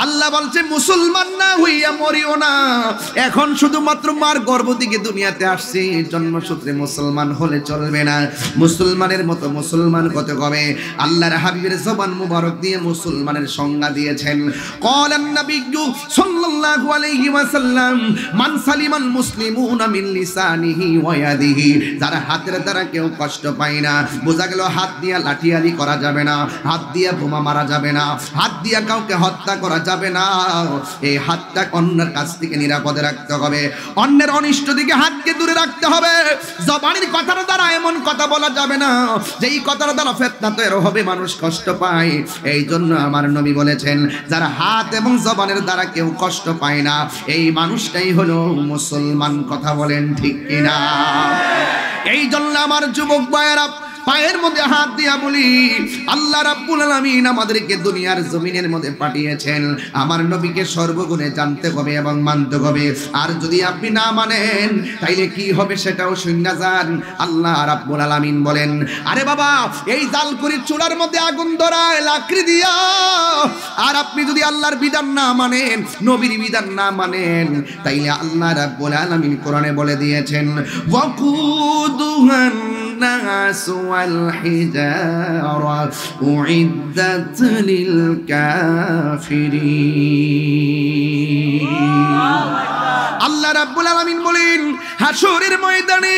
আল্লাহ বলছে মুসলমান না হইয়া মরিও না। এখন শুধুমাত্র মার গর্ভ থেকে দুনিয়াতে আসছে, জন্মসূত্রে মুসলমান হলে চলবে না। মুসলমানের মতো মুসলমান কত হবে? আল্লাহর হাবিবের জবান মুবারক দিয়ে মুসলমানের সংজ্ঞা দিয়েছেন। ক্বালান নাবিয়্যু সাল্লাল্লাহু আলাইহি ওয়াসাল্লাম মান সালিমাল মুসলিমুনা মিন লিসানিহি ওয়া ইয়াদিহি, যারা হাতের দ্বারা কেউ কষ্ট পায় না। বোঝা গেল হাত দিয়া লাঠিয়ালি করা যাবে না, হাত দিয়া বোমা মারা যাবে না, হাত দিয়া কাউকে হত্যা করা যাবে না। এই হাতটা অন্যের কাছ থেকে নিরাপদে রাখতে হবে, অন্যের অনিষ্ট দিকে হাতকে দূরে রাখতে হবে। জবানের কথার দ্বারা এমন কথা বলা যাবে না যেই কথার দ্বারা ফিতনা তৈরি হবে, মানুষ কষ্ট পায়। এই জন্য আমার নবী বলেছেন, যারা হাত এবং জবানের দ্বারা কেউ কষ্ট পায় না, এই মানুষটাই হলো মুসলমান। কথা বলেন ঠিক কিনা? এই জন্য আমার যুবক ভাইয়েরা পায়ের মধ্যে হাত দিয়া বলি, আল্লাহ রাব্বুল আলামিন আমাদেরকে দুনিয়ার জমিনের মধ্যে পাঠিয়েছেন, আমার নবীকে সর্বগুণে জানতে হবে এবং মানতে হবে। আর যদি আপনি না মানেন তাইলে কি হবে সেটাও শুননা যান। আল্লাহ রাব্বুল আলামিন বলেন, আরে বাবা, এই জালকুড়ির চুলার মধ্যে আগুন ধরায় লাকড়ি দিয়া, আর আপনি যদি আল্লাহর বিধান না মানেন, নবীর বিধান না মানেন, তাইলে আল্লাহ রাব্বুল আলামিন কোরআনে বলে দিয়েছেন, ওয়াকুদুহান الناس والحجارة أعدت للكافرين। আল্লাহ রাব্বুল আলামিন বলেন, হাসরের ময়দানে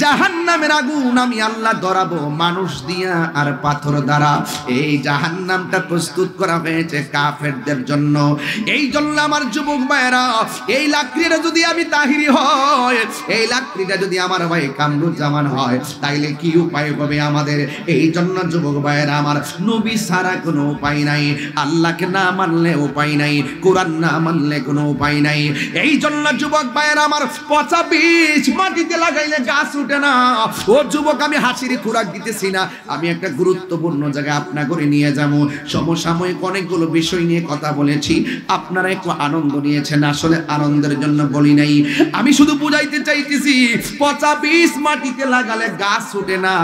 জাহান্নামের আগুন আমি আল্লাহ ধরাবো মানুষ দিয়া আর পাথর দ্বারা। এই জাহান্নামটা প্রস্তুত করা হয়েছে কাফেরদের জন্য। এই জন্য আমার যুবক ভাইয়েরা, এই লাকড়িটা যদি আমি তাহিরি হয়, এই লাকড়িটা যদি আমার ভাই কামরুজ্জামান হয়, তাইলে কি উপায় হবে আমাদের? এই জন্য যুবক ভাইয়েরা আমার, নবী ছাড়া কোনো উপায় নাই, আল্লাহকে না মানলে উপায় নাই, কোরআন না মানলে কোনো উপায় নাই। এই জন্য যুবক ভাইয়েরা আমার, পচা বীজ মাটিতে লাগাইলে গাছ উঠে না। ও যুবক, আমি হাসির খোরাক দিতেছি না, আমি একটা গুরুত্বপূর্ণ জায়গায় আপনা করে নিয়ে যাবো। সমসাময়িক অনেকগুলো বিষয় নিয়ে কথা বলেছি, আপনারা একটু আনন্দ নিয়েছেন, আসলে আনন্দের জন্য বলি নাই। আমি শুধু বুঝাইতে চাইতেছি, পচা বীজ মাটিতে লাগালে গাছ উঠে না।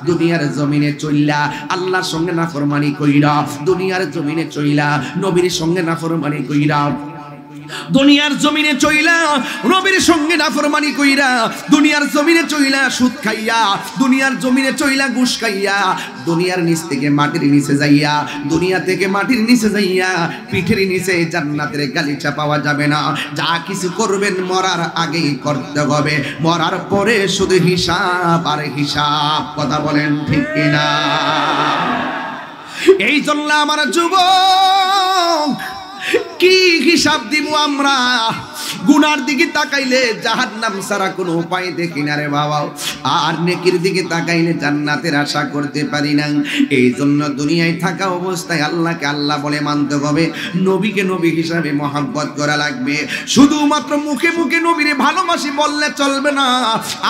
দুনিয়ার জমিনে চইলা আল্লাহর সঙ্গে নাফরমানি কইরা, দুনিয়ার জমিনে চইলা নবীর সঙ্গে নাফরমানি কইরা, দুনিয়ার জমিনে চইলা নবীর সঙ্গে নাফরমানি কইরা, দুনিয়ার জমিনে চইলা সুদ খাইয়া, দুনিয়ার জমিনে চইলা ঘুষ খাইয়া, দুনিয়ার নিচ থেকে মাটির নিচে যাইয়া, দুনিয়া থেকে মাটির নিচে যাইয়া পিঠের নিচে জান্নাতের গালিচা পাওয়া যাবে না। যা কিছু করবেন মরার আগেই করতে হবে, মরার পরে শুধু হিসাব আর হিসাব। কথা বলেন ঠিক কিনা? এই জন্য আমার যুবক, কি হিসাব দিব আমরা? গুনার দিকে তাকাইলে জাহান্নাম ছাড়া কোনো উপায় দেখি না রে বাবা, আর নেকির দিকে তাকাইলে জান্নাতের আশা করতে পারি না। এই জন্য দুনিয়ায় থাকা অবস্থায় আল্লাহকে আল্লাহ বলে মানতে হবে, নবীকে নবী হিসাবে মহব্বত করা লাগবে। শুধুমাত্র মুখে মুখে নবীরে ভালোবাসি বললে চলবে না।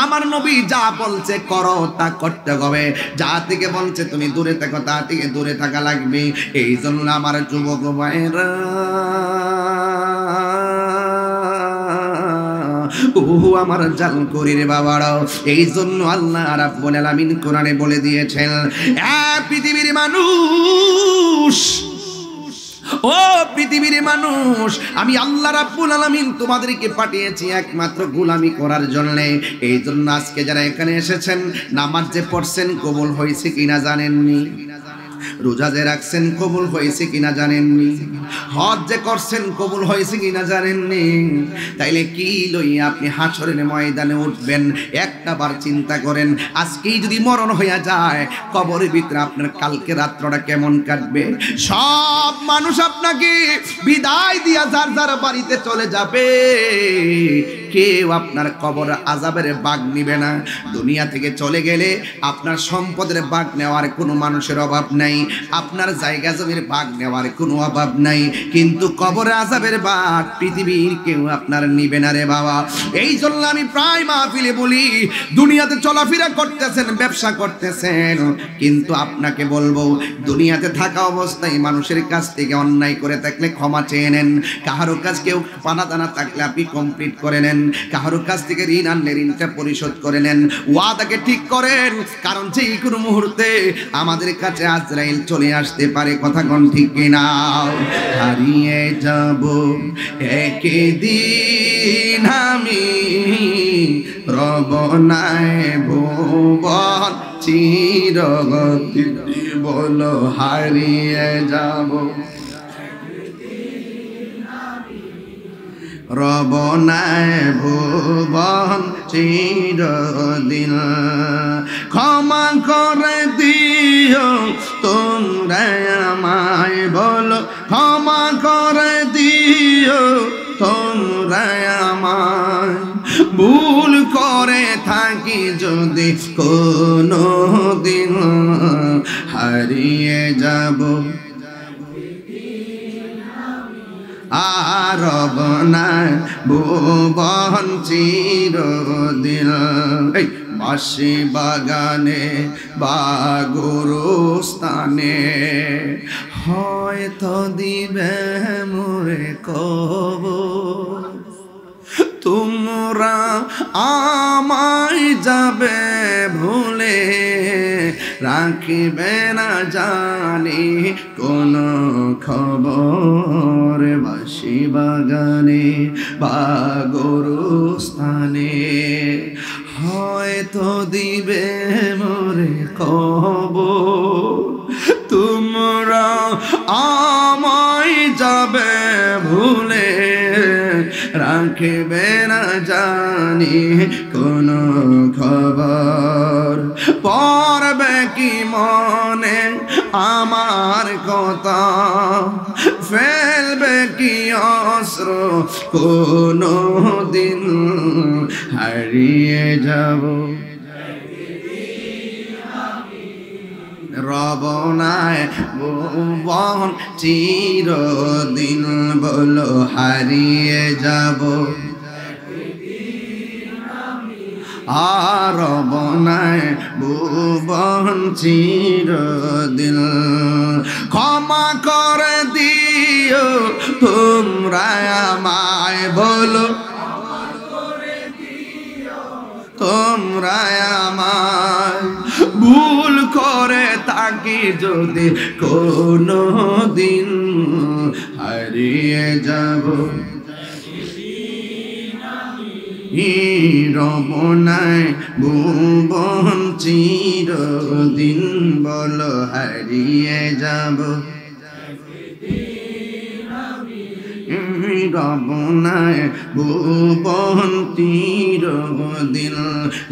আমার নবী যা বলছে করো, তা করতে হবে। যা থেকে বলছে তুমি দূরে থাকো, তা থেকে দূরে থাকা লাগবে। এই জন্য আমার যুবক ভাইরা, ওহো আমার জালকুড়ির বাবারাও, এই জন্য আল্লাহ রাব্বুল আলামিন কোরআনে বলে দিয়েছেন, পৃথিবীর মানুষ, ও পৃথিবীর মানুষ, আমি আল্লাহ রাব্বুল আলামিন তোমাদেরকে পাঠিয়েছি একমাত্র গোলামি করার জন্য। এই জন্য আজকে যারা এখানে এসেছেন, নামাজ যে পড়ছেন কবুল হয়েছে কিনা জানেননি, রোজা যে রাখছেন কবুল হয়েছে কিনা জানেননি, হজ যে করছেন কবুল হয়েছে কিনা জানেননি, তাইলে কি লইয়া আপনি হাসরের ময়দানে উঠবেন? একটা বার চিন্তা করেন, আজকেই যদি মরণ হইয়া যায়, কবরের ভিতরে আপনার কালকে রাত্রটা কেমন কাটবে? সব মানুষ আপনাকে বিদায় দিয়া যার যার বাড়িতে চলে যাবে, কেউ আপনার কবর আযাবের ভাগ নিবে না। দুনিয়া থেকে চলে গেলে আপনার সম্পদের ভাগ নেওয়ার কোনো মানুষের অভাব নাই, আপনার জায়গা জমির ভাগ নেওয়ার কোনো অভাব নাই, কিন্তু কবরে আযাবের ভাগ পৃথিবীর কেউ আপনার নিবে না রে বাবা। এই জন্য আমি প্রায় মাহফিলে বলি, দুনিয়াতে চলাফেরা করতেছেন, ব্যবসা করতেছেন, কিন্তু আপনাকে বলবো, দুনিয়াতে থাকা অবস্থায় মানুষের কাছ থেকে অন্যায় করে থাকলে ক্ষমা চেয়ে নেন। কাহারো কাছে কেউ পানা দানা থাকলে আপনি কমপ্লিট করে নেন। নেন, কারোর কাছ থেকে ঋণ আনলে ঋণটা পরিশোধ করে নেন, ওয়াদাকে ঠিক করেন, কারণ যে কোনো মুহূর্তে আমাদের কাছে আজরাইল চলে আসতে পারে। কথা কোন ঠিক কিনা? হারিয়ে যাব একদিন আমি, রব নাই ভুবন চিরগতি, বলো হারিয়ে যাব রব নাই ভুবন চিরদিন। ক্ষমা করে দিও তোমরা আমায়, বলো ক্ষমা করে দিও তোমরা আমায়, ভুল করে থাকি যদি কোনো দিন, হারিয়ে যাব আর রব নাই ভুবন চিরদিন। বাঁশি বাগানে বা গোরস্থানে হয়তো দিবে মোরে কবর, তোমরা আমায় যাবে ভুলে, রাখিবে না জানি কোন খবর। বাঁশি বাগানে বা গোরস্থানে হয়তো দিবে মোরে কবর, তোমরা আমায় যাবে ভুলে, রাখবে না জানি কোন খবর। পড়বে কি মনে আমার কথা, ফেলবে কি অস্ত্র কোনো দিন, হারিয়ে যাব রব নাই ভুবন চিরদিন, বলো হারিয়ে যাব আর রব নাই ভুবন চিরদিন। ক্ষমা করে দিও তোমরা আমায়, বলো তোমরা আমায়, ভুল করে থাকি যদি কোনো দিন, হারিয়ে যাব রব নাই ভুবন চিরদিন, বলো হারিয়ে যাব রব নাই ভুবন চিরদিন।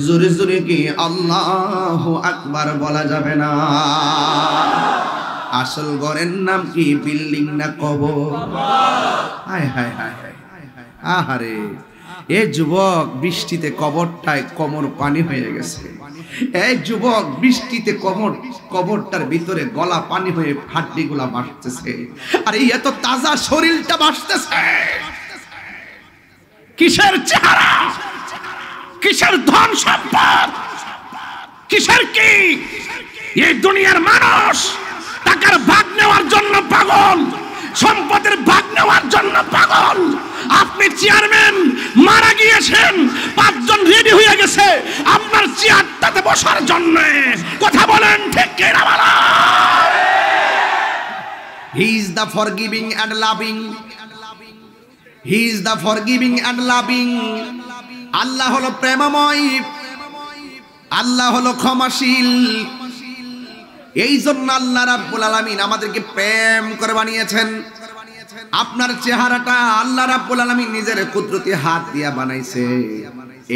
জোরে জোরে কি আল্লাহু আকবার বলা যাবে না? আসল ঘরের নাম কি, বিল্ডিং না কবর? হায় হায় হায় হায়, আহারে এ যুবক, বৃষ্টিতে কবরটায় কোমর পানি হয়ে গেছে। এই যুবক, বৃষ্টিতে কবরটার ভিতরে গলা পানি হয়ে হাড্ডিগুলা ভাসতেছে। আর এই এত তাজা শরীরটা ভাসতেছে, কিসের চেহারা, কিসের ধন সম্পদ, কিসের কি? এই দুনিয়ার মানুষ টাকার ভাগ নেওয়ার জন্য পাগল, সম্পদের ভাগ নেওয়ার জন্য পাগল। আপনি চেয়ারম্যান, মারা গিয়েছেন, 5 জন রেডি হয়ে গেছে আপনার চেয়ারটাতে বসার জন্য। কথা বলেন ঠিক কি না বলা? He is the forgiving and loving. He is the forgiving and loving. আল্লাহ হলো প্রেমময়, আল্লাহ হলো ক্ষমাশীল। এই জন্য আল্লাহ রাব্বুল আলামিন আমাদেরকে প্রেম করে বানিয়েছেন। আপনার চেহারাটা আল্লাহ রাব্বুল আলামিন নিজের কুদরতি হাত দিয়া বানাইছে।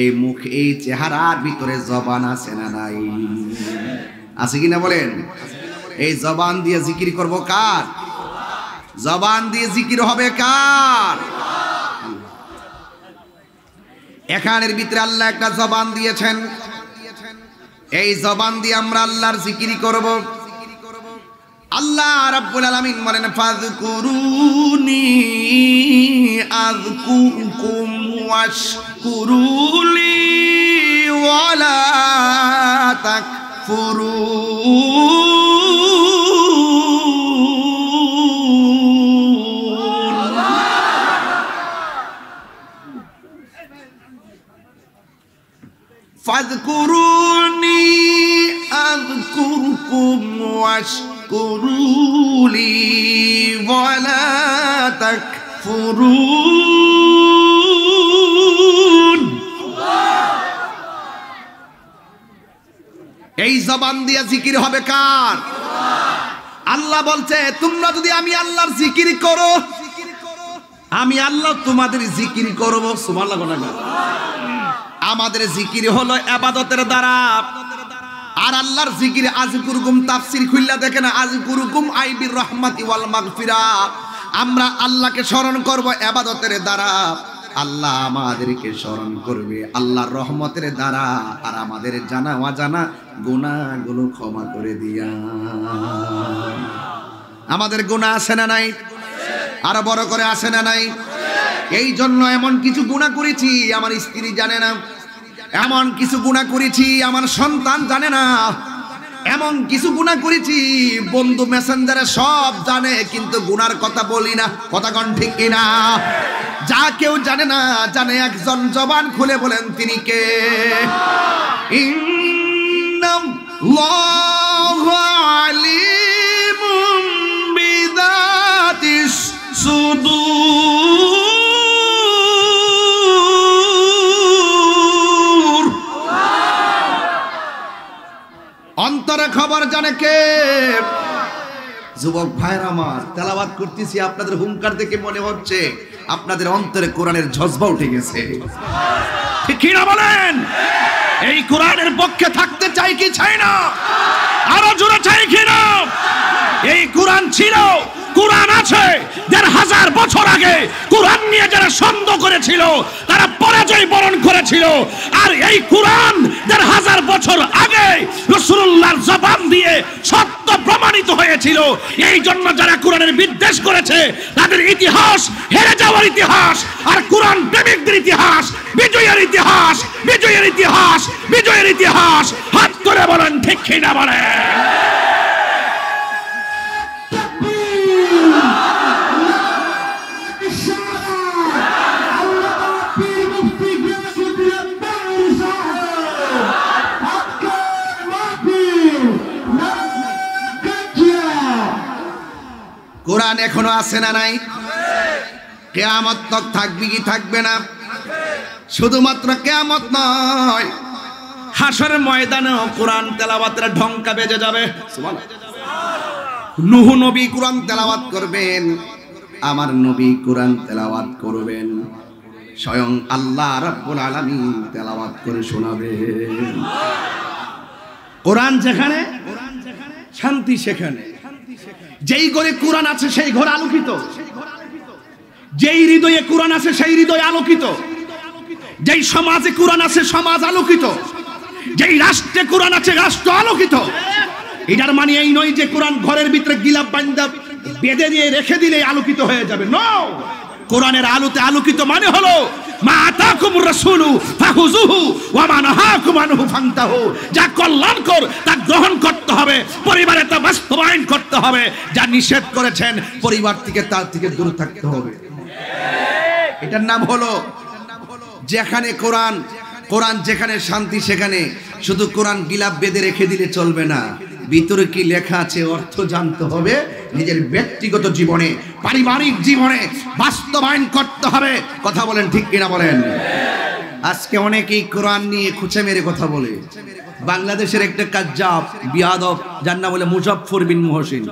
এই মুখ, এই চেহারার ভিতরে জবান আছে না নাই? আছে কিনা বলেন? এই জবান দিয়ে জিকির করব কার? জবান দিয়ে জিকির হবে কার? এখানের ভিতরে আল্লাহ একটা জবান দিয়েছেন, এই জবান দিয়ে আমরা আল্লাহর জিকির করব। আল্লাহ রাব্বুল আলামিন বলেন, ফাযকুরুনি আযকুরকুম ওয়াশকুরুলি ওয়ালা তাকফুরুন। ফাযকুরুনি আযকুরকুম ওয়াশকুরুলি ওয়ালা তাকফুরুন। এই জবান দিয়ে জিকির হবে কার? আল্লাহ বলছে তোমরা যদি আমি আল্লাহর জিকির করো, আমি আল্লাহ তোমাদের জিকির করব। সুবহানাল্লাহ। আমাদের জিকির হলো ইবাদতের দ্বারা, আর আল্লাহর জিকির আযকুরকুম তাফসীর খুললা দেখেন, আযকুরকুম আইবির রাহমাতি ওয়াল মাগফিরা। আমরা আল্লাহকে স্মরণ করব ইবাদতের দ্বারা, আল্লাহ আমাদেরকে স্মরণ করবে আল্লাহর রহমতের দ্বারা, আর আমাদের জানা অজানা গুনাহগুলো ক্ষমা করে দিয়া। আমাদের গুনাহ আছে না নাই? আরো বড় করে আছে না নাই? এই জন্য এমন কিছু গুনাহ করেছি আমার স্ত্রী জানে না, এমন কিছু গুনাহ করেছি আমার সন্তান জানে না, এমন কিছু গুনাহ করেছি বন্ধু মেসেঞ্জারে সব জানে, কিন্তু গুনার কথা বলি না। কথা কোন ঠিক কিনা? যা কেউ জানে না, জানে একজন, জবান খুলে বলেন তিনি কে? ইন্নাল্লাহু আলিমুম বিযাতিস সুদূর। অন্তরে খবর জানে কে? যুবক ভাইরা আমার, তেলাওয়াত করতেছি, আপনাদের হুঙ্কার দেখে মনে হচ্ছে আপনাদের অন্তরে কোরআনের জজবা উঠে গেছে। ঠিক কি না বলেন? এই কোরআনের পক্ষে থাকতে চাই কি চাই না? আরো জোরে চাই কি না? এই কোরআন ছিল, কোরআন আছে। ১৫০০ বছর আগে কোরআন নিয়ে যারা সন্দেহ করেছিল তারা পরাজয় বরণ করেছিল, আর এই কোরআন ১৫০০ বছর আগে রাসূলুল্লাহর জবান দিয়ে সত্য প্রমাণিত হয়েছিল। এই জন্য যারা কোরআনের বিদ্বেষ করেছে তাদের ইতিহাস হেরে যাওয়ার ইতিহাস, আর কোরআন প্রেমিকদের ইতিহাস বিজয়ের ইতিহাস, বিজয়ের ইতিহাস, বিজয়ের ইতিহাস। হাত করে বলেন ঠিক কি না বলেন? কোরআন এখনো আছে না নাই? কিয়ামত তক থাকবে কি থাকবে না? শুধুমাত্র কিয়ামত নয়, হাসরের ময়দানেও কোরআন তেলাওয়াতের ঢঙ্কা বেজে যাবে। সুবহানাল্লাহ। নূহ নবী কোরআন তেলাওয়াত করবেন, আমার নবী কোরআন তেলাওয়াত করবেন, স্বয়ং আল্লাহ রাব্বুল আলামিন তেলাওয়াত করে শোনাবেন। কোরআন যেখানে শান্তি সেখানে। যেই ঘরে কোরআন আছে সেই ঘর আলোকিত, যেই হৃদয়ে কোরআন আছে সেই হৃদয় আলোকিত, যেই সমাজে কোরআন আছে সমাজ আলোকিত, যেই রাষ্ট্রে কোরআন আছে রাষ্ট্র আলোকিত। এটার মানে এই নয় যে কোরআন ঘরের ভিতরে গিলাপ বান্ধা বেঁধে দিয়ে রেখে দিলে আলোকিত হয়ে যাবে। নো, কোরআনের আলোতে আলোকিত মানে হলো মা আতাকুমুর রাসূলু ফাখুযুহু ওয়া মা নাহাকুম আনহু ফান্তাহু। যা কল্যাণকর তা গ্রহণ করতে হবে, পরিবারে তা বাস্তবায়ন করতে হবে। যা নিষেধ করেছেন পরিবার থেকে তার থেকে দূরে থাকতে হবে। এটার নাম হলো যেখানে কোরআন, কোরআন যেখানে শান্তি সেখানে। শুধু কোরআন গিলাপ বেঁধে রেখে দিলে চলবে না, ভিতরে কি লেখা আছে অর্থ জানতে হবে। নিজের ব্যক্তিগত জীবনে, পারিবারিক জীবনে বাস্তবায়ন করতে হবে। কথা বলেন ঠিক কিনা বলেন? আজকে অনেকেই কোরআন নিয়ে খুঁচে মেরে কথা বলে। বাংলাদেশের একটা কাজ্জাব বিয়াদব, যার নাম বলে মুজাফফর বিন মুহসিন।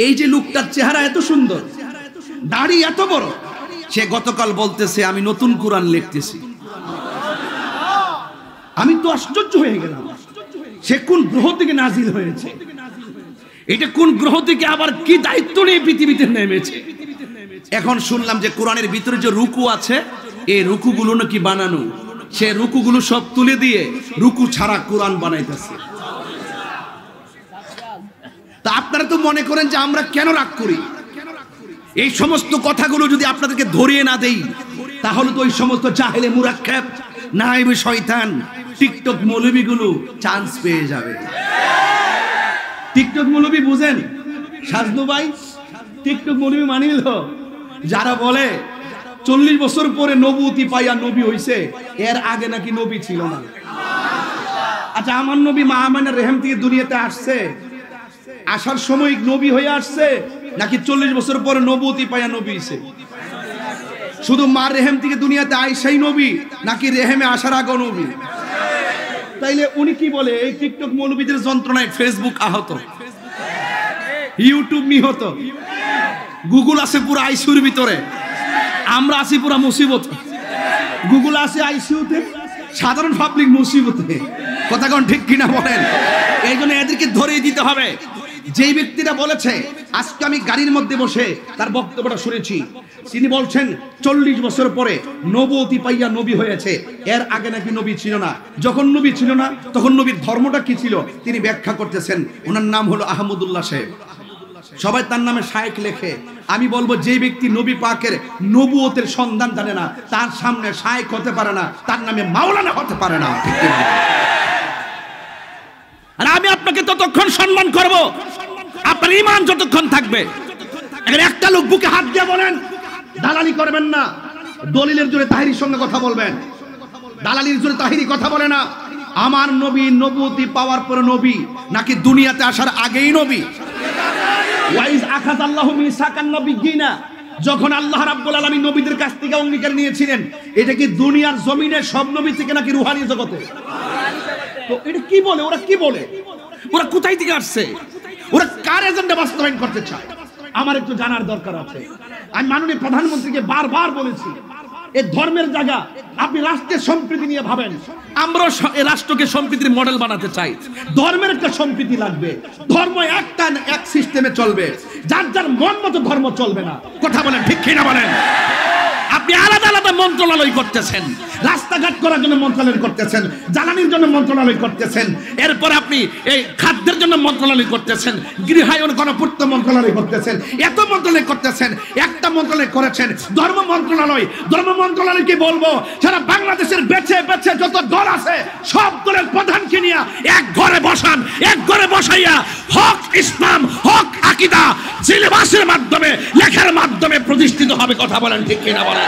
এই যে লোকটার চেহারা এত সুন্দর, দাড়ি এত বড়, সে গতকাল বলতেছে আমি নতুন কোরআন লিখতেছি। আমি তো আশ্চর্য হয়ে গেলাম, সে কোন গ্রহ থেকে নাজিল হয়েছে, এটা কোন গ্রহ থেকে আবার কি দায়িত্ব নিয়ে পৃথিবীতে নেমেছে। এখন শুনলাম যে কোরআনের ভিতরে যে রুকু আছে, এই রুকুগুলো নাকি বানানো। সে রুকুগুলো সব তুলে দিয়ে রুকু ছাড়া কোরআন বানাইতেছে। তা আপনারা তো মনে করেন যে আমরা কেন রাগ করি? এই সমস্ত কথাগুলো যদি আপনাদেরকে ধরিয়ে না দেই, তাহলে তো ওই সমস্ত জাহেলে মুরাক্কাব, নায়েবে শয়তান, টিকটক মৌলবীগুলো চান্স পেয়ে যাবে। টিকটক মৌলবী বুঝেন সাজনু ভাই? টিকটক মৌলবী মানিল যারা বলে 40 বছর পরে নবুতি পাইয়া নবী হইছে, এর আগে নাকি নবী ছিল না। আচ্ছা, আমার নবী মা আমেনার রেহেম থেকে দুনিয়াতে আসছে, আসার সময় নবী হয়ে আসছে নাকি 40 বছর পরে নবুয়তি পায়া নবী হইছে? শুধু মার রেহেম থেকে দুনিয়াতে আইসাই নবী নাকি রেহেমে আসার আগে নবী? তাইলে উনি কি বলে, এই টিকটক মৌলবীদের যন্ত্রণায় ফেসবুক আহত, ইউটিউব নিহত, গুগল আছে পুরো আইসিউর ভিতরে, আমরা আছি পুরো মুসিবত। গুগল আছে আইসিউতে, সাধারণ পাবলিক মুসিবতে। কথা কোন ঠিক কিনা বলেন? এই জন্য এদেরকে ধরেই দিতে হবে। যেই ব্যক্তিটা বলেছে, আজকে আমি গাড়ির মধ্যে বসে তার বক্তব্যটা শুনেছি, তিনি বলছেন 40 বছর পরে নবুয়তি পাইয়া নবী হয়েছে, এর আগে নাকি নবী ছিল না। যখন নবী ছিল না তখন নবীর ধর্মটা কি ছিল তিনি ব্যাখ্যা করতেছেন। ওনার নাম হলো আহমদুল্লাহ সাহেব, সবাই তার নামে শায়েখ লেখে। আমি বলবো, যে ব্যক্তি নবী পাকের নবুয়তের সন্ধান জানে না, তার সামনে শায়েখ হতে পারে না, তার নামে মাওলানা হতে পারে না। ঠিক কি? আর আমি আপনাকে ততক্ষণ সম্মান করব আপনার ঈমান যতক্ষণ থাকবে। এখানে একটা লোক বুকে হাত দিয়ে বলেন, দালালি করবেন না, দলিলের জোরে তাহিরির সঙ্গে কথা বলবেন, দালালির জোরে তাহিরি কথা বলে না। আমার নবী নবুয়তি পাওয়ার পরে নবী নাকি দুনিয়াতে আসার আগেই নবী? ওয়াইজ আখাযাল্লাহু মিসাকান নবিয়্যিনা, যখন আল্লাহ রাব্বুল আলামিন নবীদের কাছ থেকে অঙ্গীকার নিয়েছিলেন, এটা কি দুনিয়ার জমিনে সব নবী থেকে নাকি রুহানি জগতে? তো এটা কি বলে, ওরা কি বলে, ওরা কোথায় থেকে আসছে, ওরা কার এজেন্ডা বাস্তবায়ন করতে চায়? আমার একটু জানার দরকার আছে। আমি মাননীয় প্রধানমন্ত্রীকে বারবার বলেছি, এই ধর্মের জায়গা, আপনি রাষ্ট্রের সম্প্রীতি নিয়ে ভাবেন। আমরা এই রাষ্ট্রকে সম্প্রীতির মডেল বানাতে চাই। ধর্মের একটা সম্প্রীতি লাগবে, ধর্ম একটা এক সিস্টেমে চলবে, যার যার মন মতো ধর্ম চলবে না। কথা বলেন ঠিক কিনা বলেন? আপনি আলাদা আলাদা মন্ত্রণালয় করতেছেন, রাস্তাঘাট করার জন্য মন্ত্রণালয় করতেছেন, জ্বালানির জন্য মন্ত্রণালয় করতেছেন, এরপর আপনি এই খাদ্যের জন্য মন্ত্রণালয় করতেছেন, গৃহায়ন গণপূর্ত মন্ত্রণালয় করতেছেন, এত মন্ত্রণালয় করতেছেন। একটা মন্ত্রণালয় করেছেন ধর্ম মন্ত্রণালয়। ধর্ম মন্ত্রণালয়কে বলবো, সারা বাংলাদেশের বেছে বেছে যত দল আছে সব দলের প্রধানকে নিয়ে এক ঘরে বসান, এক ঘরে বসাইয়া হক ইসলাম, হক আকীদা সিলেবাসের মাধ্যমে, লেখার মাধ্যমে প্রতিষ্ঠিত হবে। কথা বলেন ঠিক কিনা বলেন?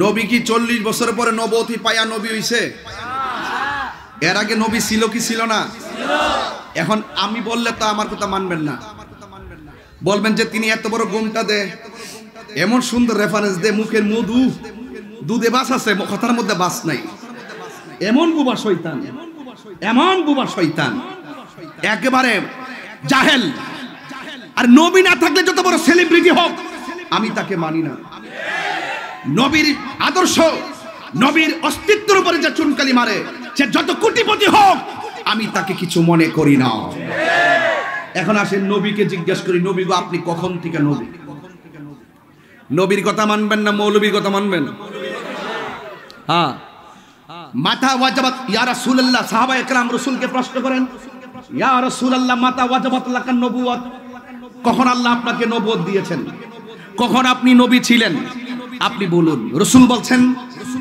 নবী কি 40 বছর পরে নবুয়তি পায়া নবী হইছে? এর আগে নবী ছিল কি ছিল না? এখন আমি বললে তো আমার কথা মানবেন না, বলবেন যে তিনি এত বড় গুমটা দে, এমন সুন্দর রেফারেন্স দে, মুখের মধু দুধে বাস আছে, কথার মধ্যে বাস নাই। এমন বুবা শয়তান, এমন বুবা শয়তান, একেবারে জাহেল। আর নবী না থাকলে যত বড় সেলিব্রিটি হোক আমি তাকে মানি না। নবীর আদর্শ, নবীর অস্তিত্বের উপরে যে চুনকালি মারে, সে যত কোটিপতি হোক আমি তাকে কিছু মনে করি না। এখন আসেন নবীকে জিজ্ঞেস করি, নবী গো আপনি কখন থেকে নবী? নবীর কথা মানবেন না মৌলবীর কথা মানবেন? হ্যাঁ, মাতা ওয়াজাবাত ইয়া রাসূলুল্লাহ। সাহাবায়ে কেরাম রাসূলকে প্রশ্ন করেন, ইয়া রাসূলুল্লাহ মাতা ওয়াজাবাত লাকান নবুওয়াত, কখন আল্লাহ আপনাকে নবুয়ত দিয়েছেন, কখন আপনি নবী ছিলেন আপনি বলুন। রাসূল বলছেন,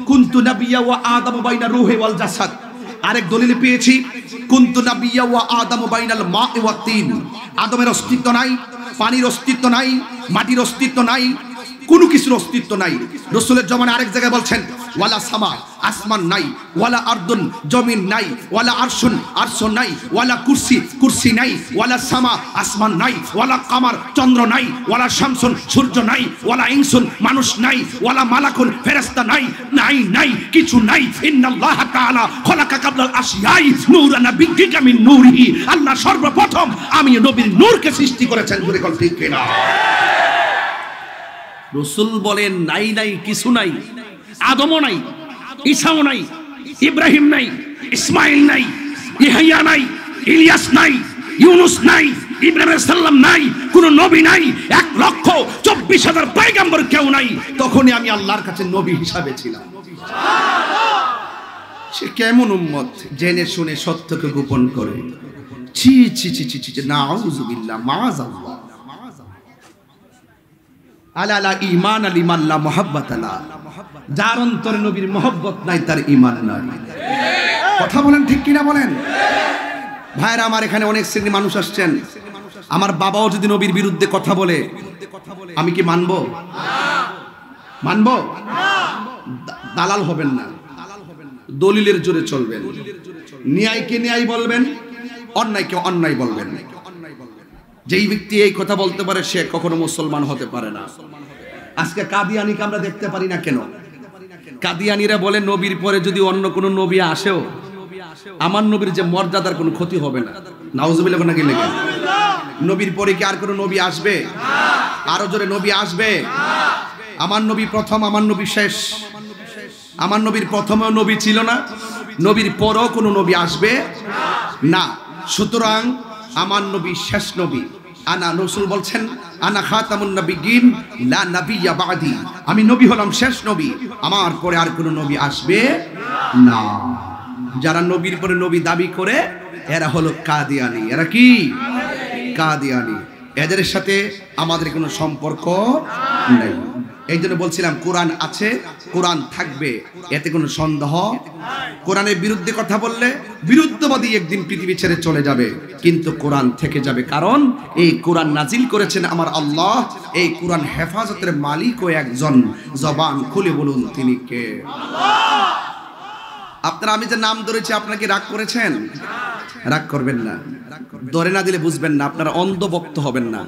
কুনতু নাবিয়্যা ওয়া আদামু বাইনা রূহি ওয়াল জাসাদ। আরেক দলিলে পেয়েছি, কুনতু নাবিয়্যা ওয়া আদামু বাইনাল মা'i ওয়াত তিন। আদমের অস্তিত্ব নাই, পানির অস্তিত্ব নাই, মাটির অস্তিত্ব নাই, কোনো কিছুর অস্তিত্ব নাই। রাসূলের জমানায় আরেক জায়গায় বলছেন, ওয়ালা সামা, আসমান নাই, ওয়ালা আরদুন, জমিন নাই, ওয়ালা আরশুন, আরশ নাই, ওয়ালা কুরসি, কুরসি নাই, ওয়ালা সামা, আসমান নাই, ওয়ালা কামার, চন্দ্র নাই, ওয়ালা শামসুন, সূর্য নাই, ওয়ালা ইনসুন, মানুষ নাই, ওয়ালা মালাকুন, ফেরেশতা নাই, নাই নাই কিছু নাই। ইন্নাল্লাহ তাআলা খলাকা কাবলাল আশিয়াই নূরান নাবিয়্যিকা মিন নূরিহি। আল্লাহ সর্বপ্রথম আমি নবীর নূরকে সৃষ্টি করেছেন। জোরে বল ঠিক কিনা? রাসূল বলেন নাই নাই কিছু নাই, আদমও নাই, ঈসাও নাই, ইব্রাহিম নাই, ইসমাইল নাই, ইহইয়া নাই, ইলিয়াস নাই, ইউনুস নাই, ইব্রাহিম আলাইহিস সালাম নাই, কোন নবী নাই, 1,24,000 পয়গম্বর কেউ নাই। তখনই আমি আল্লাহর কাছে নবী হিসাবে ছিলাম। সে কেমন উম্মত, জেনে শুনে সত্যকে গোপন করে। ছি ছি ছি ছি ছি, নাউযুবিল্লাহ, মাআযাল্লাহ। আলা লা ঈমান লিমান লা মুহাব্বাত লা, যার অন্তরে নবীর মহব্বত নাই তার ঈমান নাই। কথা বলেন ঠিক কিনা বলেন? ভাইরা আমার, এখানে অনেক শ্রেণীর মানুষ আসছেন। আমার বাবাও যদি নবীর বিরুদ্ধে কথা বলে আমি কি মানবো? মানবো? দালাল হবেন না, দলিলের জোরে চলবেন। ন্যায়কে ন্যায় বলবেন, অন্যায়কে অন্যায় বলবেন। যেই ব্যক্তি এই কথা বলতে পারে সে কখনো মুসলমান হতে পারে না। আজকে কাদিয়ানিকে আমরা দেখতে পারি না কেন? কাদিয়ানিরা বলে নবীর পরে যদি অন্য কোনো নবী আসেও আমার নবীর যে মর্যাদার কোনো ক্ষতি হবে না। নাউজুবিল্লাহ না গেলে নবীর পরে কি আর কোনো নবী আসবে? আরো জোরে নবী আসবে? আমার নবী প্রথম, আমার নবী শেষ। আমার নবীর প্রথমেও নবী ছিল না, নবীর পরেও কোনো নবী আসবে না। সুতরাং আমার নবী শেষ নবী। আনা রাসূল বলছেন আনা খাতামুন নবিয়্যিন লা নাবিয়্যা বাদি, আমি নবী হলাম শেষ নবী, আমার পরে আর কোনো নবী আসবে না। যারা নবীর পরে নবী দাবি করে এরা হলো কাদিয়ানি। এরা কি? কাদিয়ানি। এদের সাথে আমাদের কোনো সম্পর্ক নেই। এই জন্য বলছিলাম কোরআন আছে, কোরআন থাকবে, এতে কোনো সন্দেহ। কোরআনের বিরুদ্ধে কথা বললে বিরুদ্ধবাদী একদিন পৃথিবী ছেড়ে চলে যাবে, কিন্তু কোরআন থেকে যাবে। কারণ এই কোরআন নাজিল করেছেন আমার আল্লাহ। এই কোরআন হেফাজতের মালিকও একজন। জবান খুলে বলুন তিনি কে? আপনারা আমি যে নাম ধরেছি আপনারা কি রাগ করেছেন? রাগ করবেন না, ধরে না দিলে বুঝবেন না, আপনারা অন্ধভক্ত হবেন না।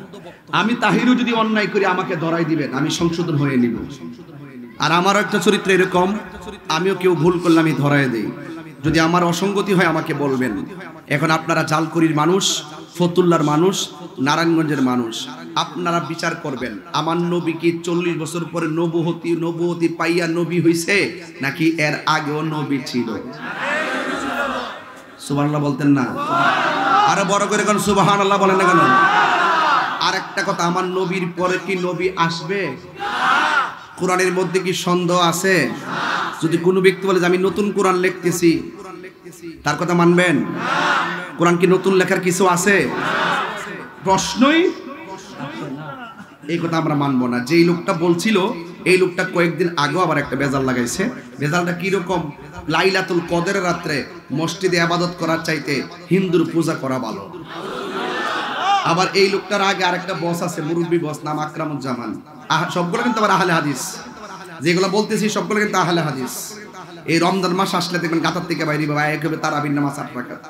আমি তাহিরও যদি অন্যায় করি আমাকে ধরাই দিবেন, আমি সংশোধন হয়ে নিব। আর আমারও একটা চরিত্র এরকম, আমিও কেউ ভুল করলে আমি ধরাই দেই। যদি আমার অসঙ্গতি হয় আমাকে বলবেন। এখন আপনারা জালকুড়ির মানুষ, ফতুল্লার মানুষ, নারায়ণগঞ্জের মানুষ, আপনারা বিচার করবেন আমার নবী কি 40 বছর পরে নবুয়তি পাইয়া নবী হইছে নাকি এর আগেও নবী ছিল? সুবহানাল্লাহ বলতেন না? আরো বড় করে কোন সুবহানাল্লাহ বলেন না কেন? আর একটা কথা, আমার নবীর পরে কি নবী আসবে? কোরআনের মধ্যে কি সন্দেহ আছে? যদি কোনো ব্যক্তি বলে যে আমি নতুন কোরআন লিখতেছি, তার কথা মানবেন? কোরআন কি নতুন লেখার কিছু আছে? প্রশ্নই এই কথা আমরা মানবো না। যেই লোকটা বলছিল এই লোকটা কয়েকদিন আগেও আবার একটা বেজাল লাগাইছে। বেজালটা কি রকম? লাইলাতুল কদরের রাত্রে মসজিদে ইবাদত করার চাইতে হিন্দুর পূজা করা ভালো। আবার এই লোকটার আগে আরেকটা বস আছে, মুরব্বী বস, নাম আকরামুজ্জামান। সবগুলো কিন্তু আবার আহলে হাদিস। যেগুলো বলতেছি সবগুলো কিন্তু আহলে হাদিস। এই রমজান মাস আসলে দেখবেন গাতার থেকে বাইরে একেবারে তারাবির নামাজ 8 রাকাত,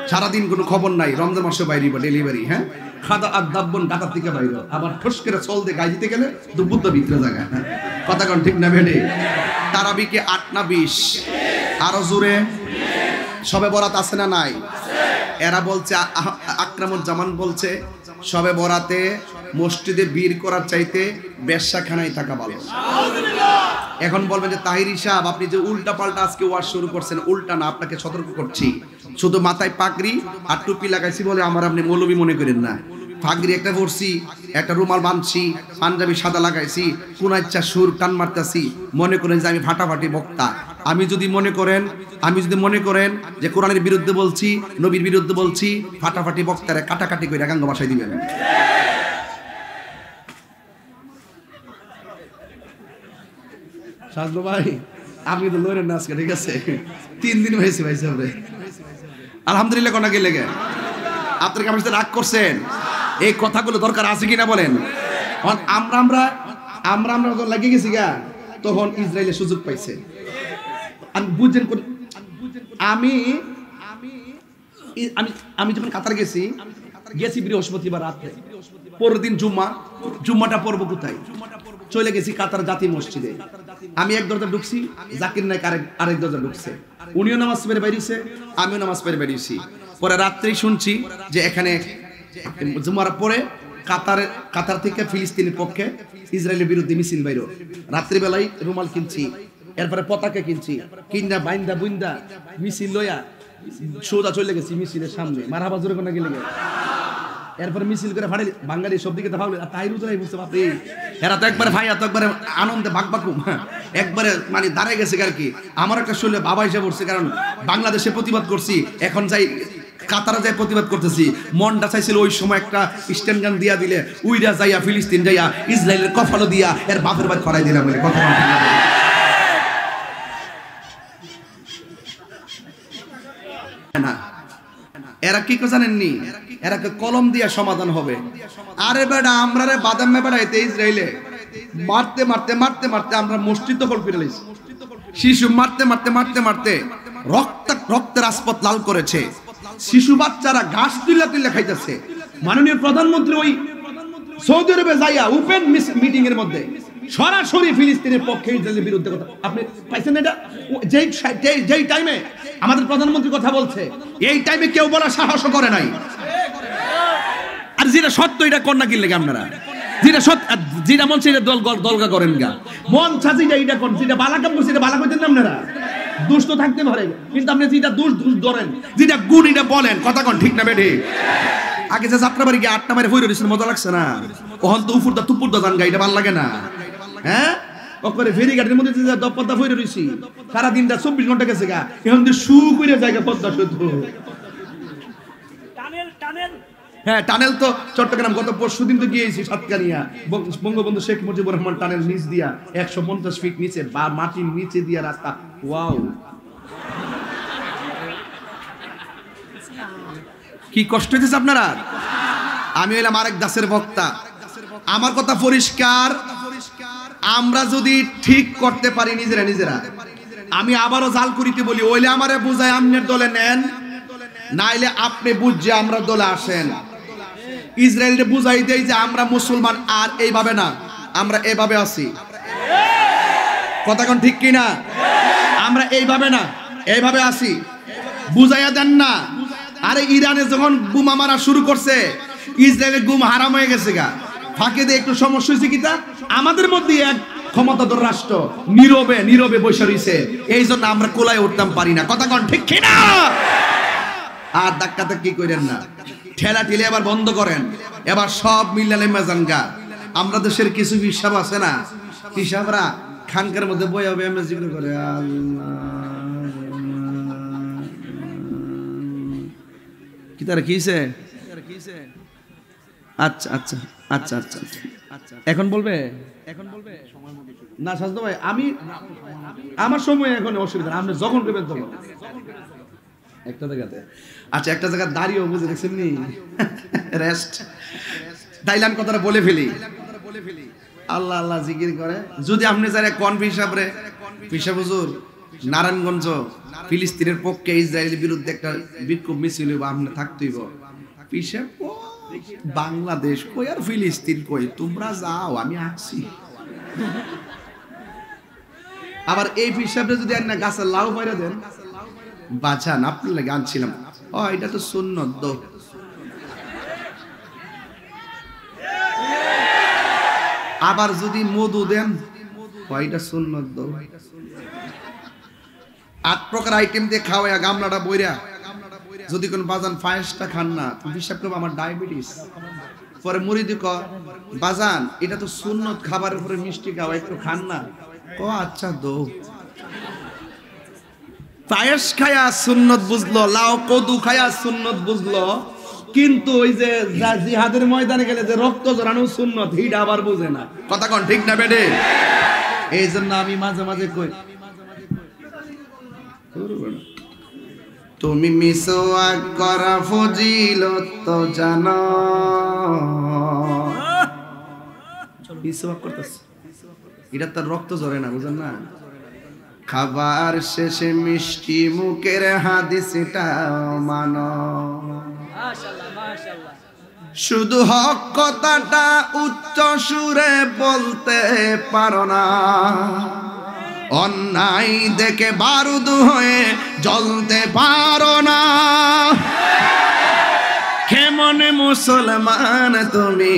সারাদিন কোনো খবর নাই। রমজান মাসে বাইরে ডেলিভারি, হ্যাঁ, খাদা আর দাব্বন গাতার থেকে বাইরে, আবার ঠোস করে চল দিয়ে গাই দিতে গেলে দুপুর তো ভিতরে জায়গা। কথা কোন ঠিক না বেডে? তারাবি কি 8 না 20? আরো জোরে। সবে বরাত আছে না নাই? এরা বলছে, আকরামুজ্জামান বলছে সবে বরাতে মসজিদে বীর করার চাইতে বেশ্যাখানায় থাকা ভালো। এখন বলবেন যে তাহিরি সাহেব আপনি যে উল্টা পাল্টা আজকে ওয়াজ শুরু করছেন। উল্টা না, আপনাকে সতর্ক করছি। শুধু মাথায় পাগড়ি আর টুপি লাগাইছি বলে আমার আপনি মৌলবী মনে করেন না। পাগড়ি একটা পরছি, একটা রুমাল বাঁধছি, পাঞ্জাবি সাদা লাগাইছি, কোন ইচ্ছা সুর টান মারতেছি, মনে করেন যে আমি ফাটাফাটি বক্তা। আমি যদি মনে করেন যে কোরআনের বিরুদ্ধে বলছি, নবীর বিরুদ্ধে বলছি, ফাটাফাটি বক্তারে কাটাকাটি করে গাঙ্গ বাসায় দিবেন। সাজলো ভাই, আপনি তো লড়েন না আজকে, ঠিক আছে? 3 দিন হয়েছে ভাই সাহেব, আলহামদুলিল্লাহ। কোনা গেলে গে আপনার কি আমার সাথে রাগ করছেন? এই কথাগুলো দরকার আছে কিনা বলেন? আমরা লাগিয়ে গেছি গা, তখন ইসরায়েলের সুযোগ পাইছে। বুঝছেন? আমি যখন কাতার গেছি বৃহস্পতিবার রাত্রে, পরের দিন জুম্মাটা পড়বো কোথায়? চলে গেছি কাতার জাতি মসজিদে। আমি এক দরজা ঢুকছি, জাকির নাইক আরেক দরজা ঢুকছে। উনিও নামাজ পড়ে বেরিয়েছে, আমিও নামাজ পড়ে বেরিয়েছি। পরে রাত্রেই শুনছি যে এখানে জুমার পরে কাতার থেকে ফিলিস্তিনের পক্ষে ইসরায়েলের বিরুদ্ধে মিছিল বাইরো। রাত্রিবেলায় রুমাল কিনছি, এরপরে পতাকা কিনছি, কিনা বাইন্দা বুইন্দা মিছিল লইয়া সোজা চলে গেছি মিছিলের সামনে। মারহাবা জোরে কোনা গেলে এরপরে মিছিল করে ফাড়ে বাঙালি সব দিকে ভাবলে তাই রুজরাই বুঝতে পারবে। এরা তো একবারে ভাই, এত একবারে আনন্দে বাকবাকুম, একবারে মানে দাঁড়ায় গেছে আর কি। আমার একটা শরীরে বাবা হিসেবে পড়ছে, কারণ বাংলাদেশে প্রতিবাদ করছি, এখন যাই কাতারে যাই প্রতিবাদ করতেছি, মনটা চাইছিল ওই সময় একটা স্ট্যান্ড গান দিয়া দিলে উইরা যাইয়া ফিলিস্তিন যাইয়া ইসরায়েলের কফালো দিয়া এর বাপের বাড়ি খড়াই দিলাম বলে কথা না। এরা কি জানেননি, এরা কলম দিয়া সমাধান হবে। আরে বেটা আমরা রে বাদাম মে বেড়াইতে ইসরায়েলে মারতে মারতে মারতে মারতে আমরা মসজিদ দখল করে লইছি। শিশু মারতে মারতে মারতে মারতে রক্তের রাজপথ লাল করেছে। শিশু বাচ্চারা ঘাস তুলে তুলে খাইতেছে। মাননীয় প্রধানমন্ত্রী ওই সৌদি আরবে যাইয়া ওপেন মিটিং এর মধ্যে সরাসরি ফিলিস্তিনের পক্ষে ইসরায়েলের বিরুদ্ধে কথা আপনি পাইছেন। এটা যেই টাইমে আমাদের প্রধানমন্ত্রী কথা বলছে এই টাইমে কেউ বলার সাহস করে নাই। আর যেটা সত্য এটা কন্যা কিনলে আপনারা যেটা সত্য যেটা মন সেটা দলগা করেন গা মন ছাজিটা এটা কোন যেটা বালা কাম করছে এটা বালা কইতেন আপনারা দুষ্ট থাকতে পারে কিন্তু আপনি যেটা দোষ ধরেন যেটা গুণ এটা বলেন কথা কোন ঠিক না বেঠি। আগে যে যাত্রা বাড়ি গিয়ে 8টা মারে ফইরে দিছেন মজা লাগছে না, ওহন তো উফুরদা তুপুরদা গান গাইতে ভালো লাগে না। হ্যাঁ ওকরে ফেরি গাড়ির মধ্যে যে পদ্মা ফইরে রইছি সারা দিনটা 24 ঘন্টা গেছে গা, এখন তো শু কইরে জায়গা পদ্মা শুধু টানেল। হ্যাঁ টানেল তো চট্টগ্রাম গত পরশুদিন তো গিয়েছি সাতকানিয়া বঙ্গবন্ধু শেখ মুজিবুর রহমান টানেল নিচ দিয়া 150 ফিট নিচে বা মাটির নিচে দিয়া রাস্তা। ওয়াও কি কষ্ট হইতেছে আপনারা। আমি হইলাম আরেক দাসের বক্তা, আমার কথা পরিষ্কার। আমরা যদি ঠিক করতে পারি নিজেরা আমি আবারও জাল করিতে বলি ওইলে আমারে বুঝায় আমনের দলে নেন, নাইলে আপনি বুঝছে আমরা দলে আসেন। ইসরায়েলকে বুঝাই দেই যে আমরা মুসলমান আর এইভাবে না, আমরা এইভাবে আছি। কথা কোন ঠিক কিনা? আমরা এইভাবে না এইভাবে আছি, বুঝাইয়া দেন না। আরে ইরানে যখন বোমা মারা শুরু করছে ইসরায়েলের গুম হারাম হয়ে গেছে গা, ফাঁকে দিয়ে একটু সমস্যা হয়েছে কিতা আমাদের মধ্যে এক ক্ষমতাধর রাষ্ট্র নীরবে বসে রইছে, এই জন্য আমরা কোলায় উঠতাম পারি না। কথা কোন ঠিক কিনা? আর ধাক্কাতে কি করেন না, ঠেলা ঠেলে এবার বন্ধ করেন, এবার সব মিলালে মেজানগা। আমরা দেশের কিছু হিসাব আছে না, হিসাবরা খানকার মধ্যে বই হবে জিজ্ঞেস করে কি তারা কিছে। আচ্ছা আচ্ছা আচ্ছা আচ্ছা আচ্ছা এখন বলবে না সাজদা ভাই, আমি আমার সময় এখন অসুবিধা, আপনি যখন করবেন তখন একটা জায়গাতে। আচ্ছা একটা জায়গা দাঁড়িয়েও বুঝে দেখছেন নি রেস্ট দাইলান কথাটা বলে ফেলি। আল্লাহ আল্লাহ জিকির করে যদি আপনি যারা কোন হিসাবে পিসা হুজুর নারায়ণগঞ্জ ফিলিস্তিনের পক্ষে ইসরায়েলের বিরুদ্ধে একটা বিক্ষোভ মিছিল হইব, আপনি থাকতেইব। পিসা বাংলাদেশ কই আর ফিলিস্তিন কই, তোমরা যাও আমি আসছি। আবার এই হিসাবে যদি না গাছের লাউ পাইরা দেন বাঁচান আপনার লাগে আনছিলাম, ও এটা তো সুন্নত দো। আবার যদি মধু দেন এটা সুন্নত দো। 8 প্রকার আইটেম দিয়ে খাওয়া গামলাটা বইরা যদি কোন বাজান ফায়েসটা খান না হিসাব করবো আমার ডায়াবেটিস। পরে মুরিদি ক বাজান এটা তো সুন্নত খাবারের উপরে মিষ্টি খাওয়া একটু খান না, ও আচ্ছা দো। পায়েস খায়া সুন্নত বুঝলো, লাউ কদু খায়া সুন্নত বুঝলো, কিন্তু ওই যে জিহাদের ময়দানে গেলে যে রক্ত ঝরানো সুন্নত হিট আবার বুঝে না। কথা কোন ঠিক না বেডে? এই জন্য আমি মাঝে মাঝে কই তুমি মিসওয়াক করা ফজিলত তো জানো। মিসওয়াক করতেছ এটা তার রক্ত ঝরে না, বুঝেন না? খাবার শেষে মিষ্টি মুখের হাদিসটা মানো, শুধু হক কথাটা উচ্চ সুরে বলতে পারো না, অন্যায় দেখে বারুদ হয়ে জ্বলতে পারো না। কেমন মুসলমান তুমি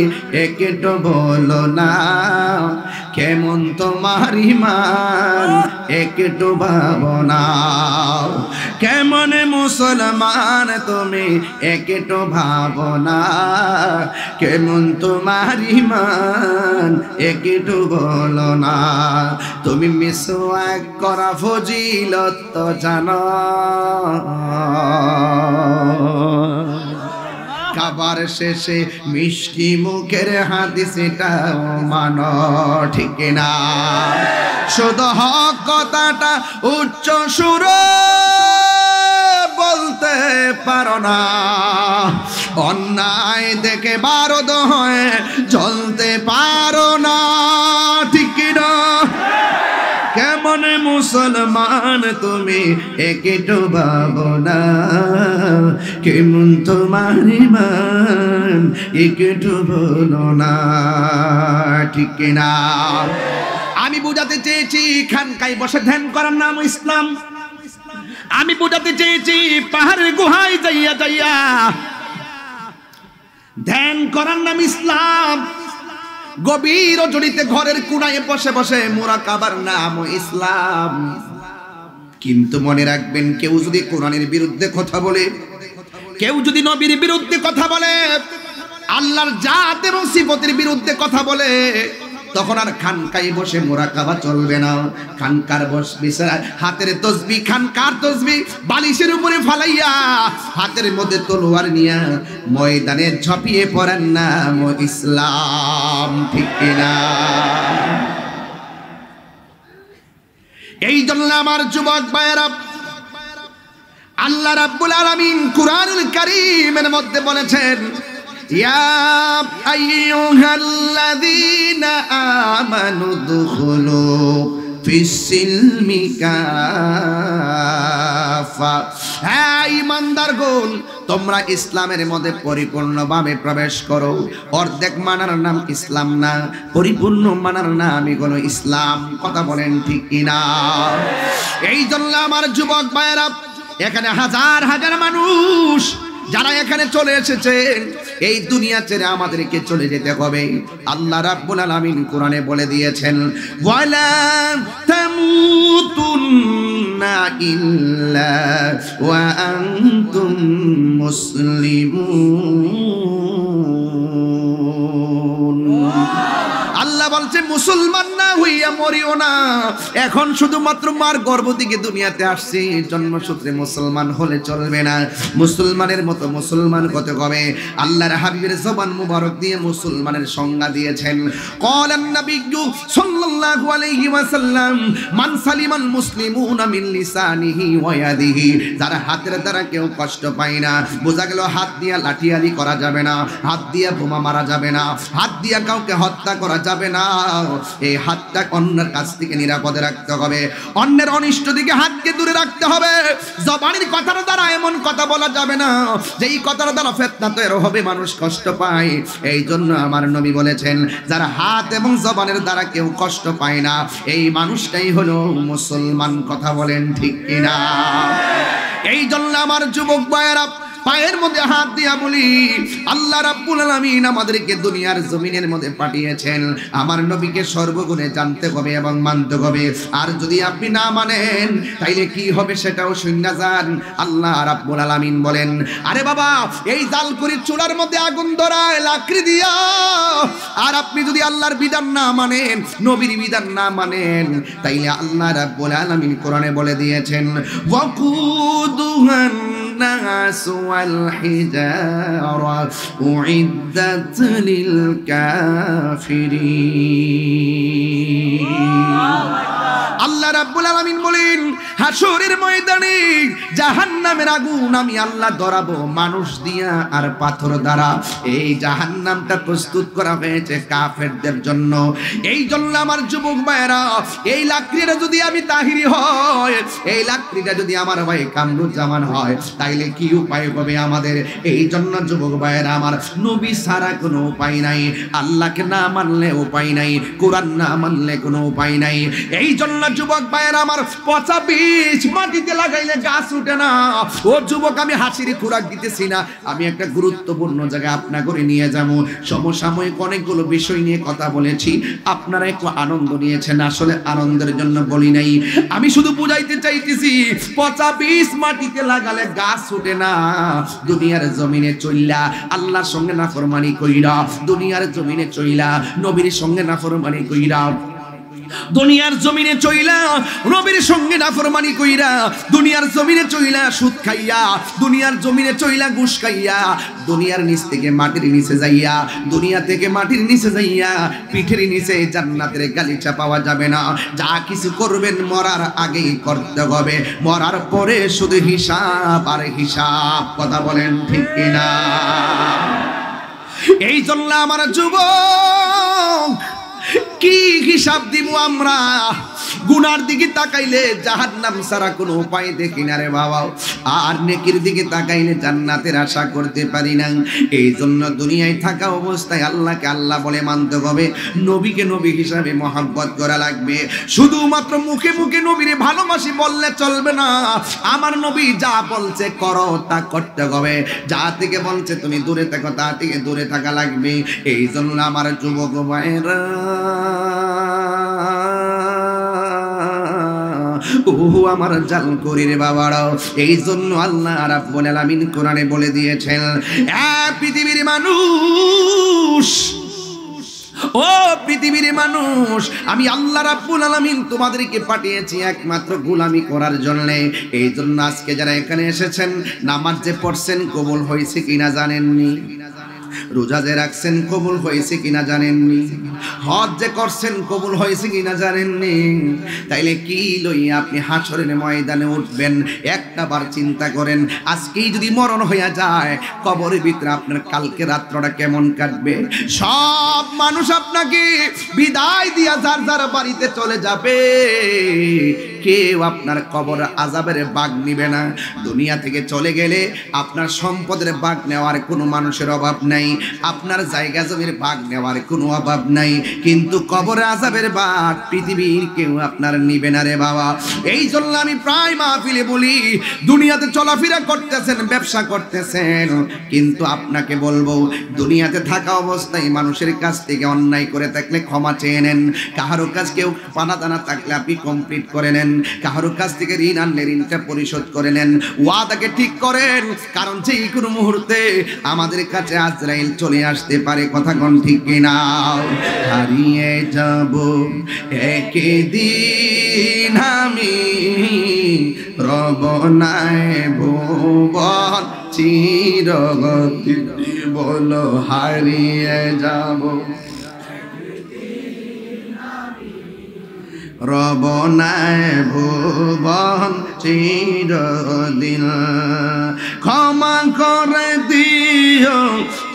একটু বলো না, কেমন তোমার ঈমান একটু ভাবনা কেমন মুসলমান তুমি একটু ভাবনা কেমন তোমার ঈমান একটু বলো না তুমি মিসওয়াক করা ফজিলত তো জানো খাবার শেষে মিষ্টি মুখের হাদিস এটাও মানো ঠিক না শুধু হক কথাটা উচ্চ সুরে বলতে পারো না অন্যায় দেখে বারদ হয়ে চলতে পারো না ঠিক না কেমন মুসলমান তুমি একটু ভাবনা কেমন তোমার ঈমান একটু বলো না ঠিক না আমি বুঝাতে চেয়েছি খানকায় বসে ধ্যান করার নাম ইসলাম আমি বুঝাতে চেয়েছি পাহাড়ের গুহায় যাইয়া যাইয়া ধ্যান করার নাম ইসলাম গভীর জড়িতে ঘরের কোণায় বসে বসে মুরাকাবার নাম ইসলাম কিন্তু মনে রাখবেন কেউ যদি কোরআনের বিরুদ্ধে কথা বলে কেউ যদি নবীর বিরুদ্ধে কথা বলে আল্লাহর জাত এবং সিফতের বিরুদ্ধে কথা বলে তখন আর খানকায় বসে মুরাকাবা চলবে না খানকার বসবি হাতের তসবিহ খানকার তসবিহ বালিশের উপরে ফালাইয়া হাতের মধ্যে তলোয়ার নিয়া ময়দানে ঝাঁপিয়ে পড়ার নাম ইসলাম ঠিক না এই জন্য আমার যুবক ভাইয়েরা আল্লাহ রাব্বুল আলামিন কুরআনুল কারীমের মধ্যে বলেছেন ইয়া আইয়ুহাল্লাযীনা আমানু দুখুলু ফিস-সিলমি কাফা হে ঈমানদারগণ তোমরা ইসলামের মধ্যে পরিপূর্ণভাবে প্রবেশ করো অর্ধেক মানার নাম ইসলাম না পরিপূর্ণ মানার নামই হলো ইসলাম কথা বলেন ঠিক কিনা এই জন্য আমার যুবক ভাইয়েরা এখানে হাজার হাজার মানুষ যারা এখানে চলে এসেছেন এই দুনিয়া ছেড়ে আমাদেরকে চলে যেতে হবে আল্লাহ রাব্বুল আলামিন কোরআনে বলে দিয়েছেন ওয়ালা তামুতুন্না ইল্লা ওয়া আনতুম মুসলিমুন আল্লাহ বলছে মুসলমান না হইয়া মরিও না এখন শুধুমাত্র মার গর্ভ থেকে দুনিয়াতে আসছে জন্মসূত্রে মুসলমান হলে চলবে না মুসলমানের মতো মুসলমান হতে হবে আল্লাহর হাবিবের জবান মুবারক দিয়ে মুসলমানের সংজ্ঞা দিয়েছেন ক্বালান নাবিয়্যু সাল্লাল্লাহু আলাইহি ওয়াসাল্লাম মান সালিমাল মুসলিমুনা মিন লিসানিহি ওয়া ইয়াদিহি যারা হাতের দ্বারা কেউ কষ্ট পায় না বোঝা গেল হাত দিয়া লাঠিয়ালি করা যাবে না হাত দিয়া বোমা মারা যাবে না হাত দিয়া কাউকে হত্যা করা যাবে না এই হাতটা অন্যের কাছ থেকে নিরাপদে রাখতে হবে অন্যের অনিষ্ট দিকে হাতকে দূরে রাখতে হবে জবানের কথার দ্বারা এমন কথা বলা যাবে না যেই কথার দ্বারা ফিতনা তৈরি হবে মানুষ কষ্ট পায় এই জন্য আমার নবী বলেছেন যারা হাত এবং জবানের দ্বারা কেউ কষ্ট পায় না এই মানুষটাই হলো মুসলমান কথা বলেন ঠিক কিনা এই জন্য আমার যুবক ভাইয়েরা পায়ের মধ্যে হাত দিয়া বলি আল্লাহ রাব্বুল আলামিন আমাদেরকে দুনিয়ার জমিনের মধ্যে পাঠিয়েছেন আমার নবীকে সর্বগুণে জানতে হবে এবং মানতে হবে আর যদি আপনি না মানেন তাইলে কি হবে সেটাও শুননা যান আল্লাহ রাব্বুল আলামিন বলেন আরে বাবা এই জালকুড়ির চুলার মধ্যে আগুন ধরায় লাকড়ি দিয়া আর আপনি যদি আল্লাহর বিধান না মানেন নবীর বিধান না মানেন তাইলে আল্লাহ রাব্বুল আলামিন কোরআনে বলে দিয়েছেন ওয়াকুদুহান الناس والحجارة أعدت للكافرين আল্লাহ রাব্বুল আলামিন বলেন হাশরের ময়দানে জাহান্নামের আগুন আমি আল্লাহ ধরাবো মানুষ দিয়া আর পাথর দ্বারা এই জাহান্নামটা প্রস্তুত করা হয়েছে কাফেরদের জন্য এই জন্য আমার যুবক ভাইরা এই লাকড়িটা যদি আমি তাহিরি হয় এই লাকড়িটা যদি আমার ভাই কামরুজ্জামান হয় তাইলে কি উপায় হবে আমাদের এই জন্য যুবক ভাইরা আমার নবী ছাড়া কোনো উপায় নাই আল্লাহকে না মানলে উপায় নাই কোরআন না মানলে কোনো উপায় নাই এই জন্য যুবক ভাইরা আমার পচা বীজ মাটিতে লাগাইলে গাছ উঠে না। ও যুবক, আমি হাসির খোরাক দিতেছি না, আমি একটা গুরুত্বপূর্ণ জায়গায় আপনা করে নিয়ে যাবো। সমসাময়িক অনেকগুলো বিষয় নিয়ে কথা বলেছি, আপনারা একটু আনন্দ নিয়েছেন, আসলে আনন্দের জন্য বলি নাই। আমি শুধু বুঝাইতে চাইতেছি, পচা বীজ মাটিতে লাগালে গাছ উঠে না। দুনিয়ার জমিনে চইলা আল্লাহর সঙ্গে নাফরমানি কইরা, দুনিয়ার জমিনে চইলা নবীর সঙ্গে নাফরমানি কইরা, দুনিয়ার জমিনে চইলা নবীর সঙ্গে নাফরমানি কইরা, দুনিয়ার জমিনে চইলা সুদ খাইয়া, দুনিয়ার জমিনে চইলা ঘুষ খাইয়া, দুনিয়ার নিচ থেকে মাটির নিচে যাইয়া, দুনিয়া থেকে মাটির নিচে যাইয়া পিঠের নিচে জান্নাতের গালিচা পাওয়া যাবে না। যা কিছু করবেন মরার আগেই করতে হবে, মরার পরে শুধু হিসাব আর হিসাব। কথা বলেন ঠিক কিনা? এই জন্য আমার যুবক, কি হিসাব দিব আমরা? গুনার দিকে তাকাইলে জাহান্নাম ছাড়া কোনো উপায় দেখি না রে বাবা, আর নেকির দিকে তাকাইলে জান্নাতের আশা করতে পারি না। এই জন্য দুনিয়ায় থাকা অবস্থায় আল্লাহকে আল্লাহ বলে মানতে হবে, নবীকে নবী হিসাবে মহব্বত করা লাগবে। শুধুমাত্র মুখে মুখে নবীরে ভালোবাসি বললে চলবে না, আমার নবী যা বলছে করো তা করতে হবে, যা থেকে বলছে তুমি দূরে থাকো তা থেকে দূরে থাকা লাগবে। এই জন্য আমার যুবক ভাইরা, আমার জান করি রে বাবারাও, এই জন্য আল্লাহ রাব্বুল আলামিন কোরআনে বলে দিয়েছেন, পৃথিবীর মানুষ, ও পৃথিবীর মানুষ, আমি আল্লাহ রাব্বুল আলামিন তোমাদেরকে পাঠিয়েছি একমাত্র গোলামি করার জন্য। এই জন্য আজকে যারা এখানে এসেছেন, নামাজ যে পড়ছেন কবুল হয়েছে কিনা জানেননি, রোজা যে রাখছেন কবুল হয়েছে কিনা জানেননি, হজ যে করছেন কবুল হয়েছে কিনা জানেননি, তাইলে কি লইয়া আপনি হাসরের ময়দানে উঠবেন? একটা বার চিন্তা করেন, আজকেই যদি মরণ হইয়া যায়, কবরের ভিতরে আপনার কালকে রাত্রটা কেমন কাটবে? সব মানুষ আপনাকে বিদায় দিয়া যার যার বাড়িতে চলে যাবে, কেউ আপনার কবর আযাবের ভাগ নিবে না। দুনিয়া থেকে চলে গেলে আপনার সম্পদের ভাগ নেওয়ার কোনো মানুষের অভাব নাই, আপনার জায়গা জমির ভাগ নেওয়ার কোনো অভাব নাই, কিন্তু কবর আযাবের ভাগ পৃথিবীর কেউ আপনার নিবে না রে বাবা। এই জন্য আমি প্রায় মাহফিলে বলি, দুনিয়াতে চলাফেরা করতেছেন, ব্যবসা করতেছেন, কিন্তু আপনাকে বলবো, দুনিয়াতে থাকা অবস্থায় মানুষের কাছ থেকে অন্যায় করে থাকলে ক্ষমা চেয়ে নেন, কাহারো কাছ কেউ পানা দানা থাকলে আপনি কমপ্লিট করে নেন, কাহারো কাছ থেকে ঋণ আনলে ঋণটা পরিশোধ করে নেন, ওয়াদাকে ঠিক করেন, কারণ যে কোনো মুহূর্তে আমাদের কাছে আজরাইল চলে আসতে পারে। কথা কোন ঠিক কিনা? হারিয়ে যাব একদিন আমি, রব নাই ভুবন চিরগতি, বলো হারিয়ে যাব রব নাই ভুবন চিরদিন। ক্ষমা করে দিও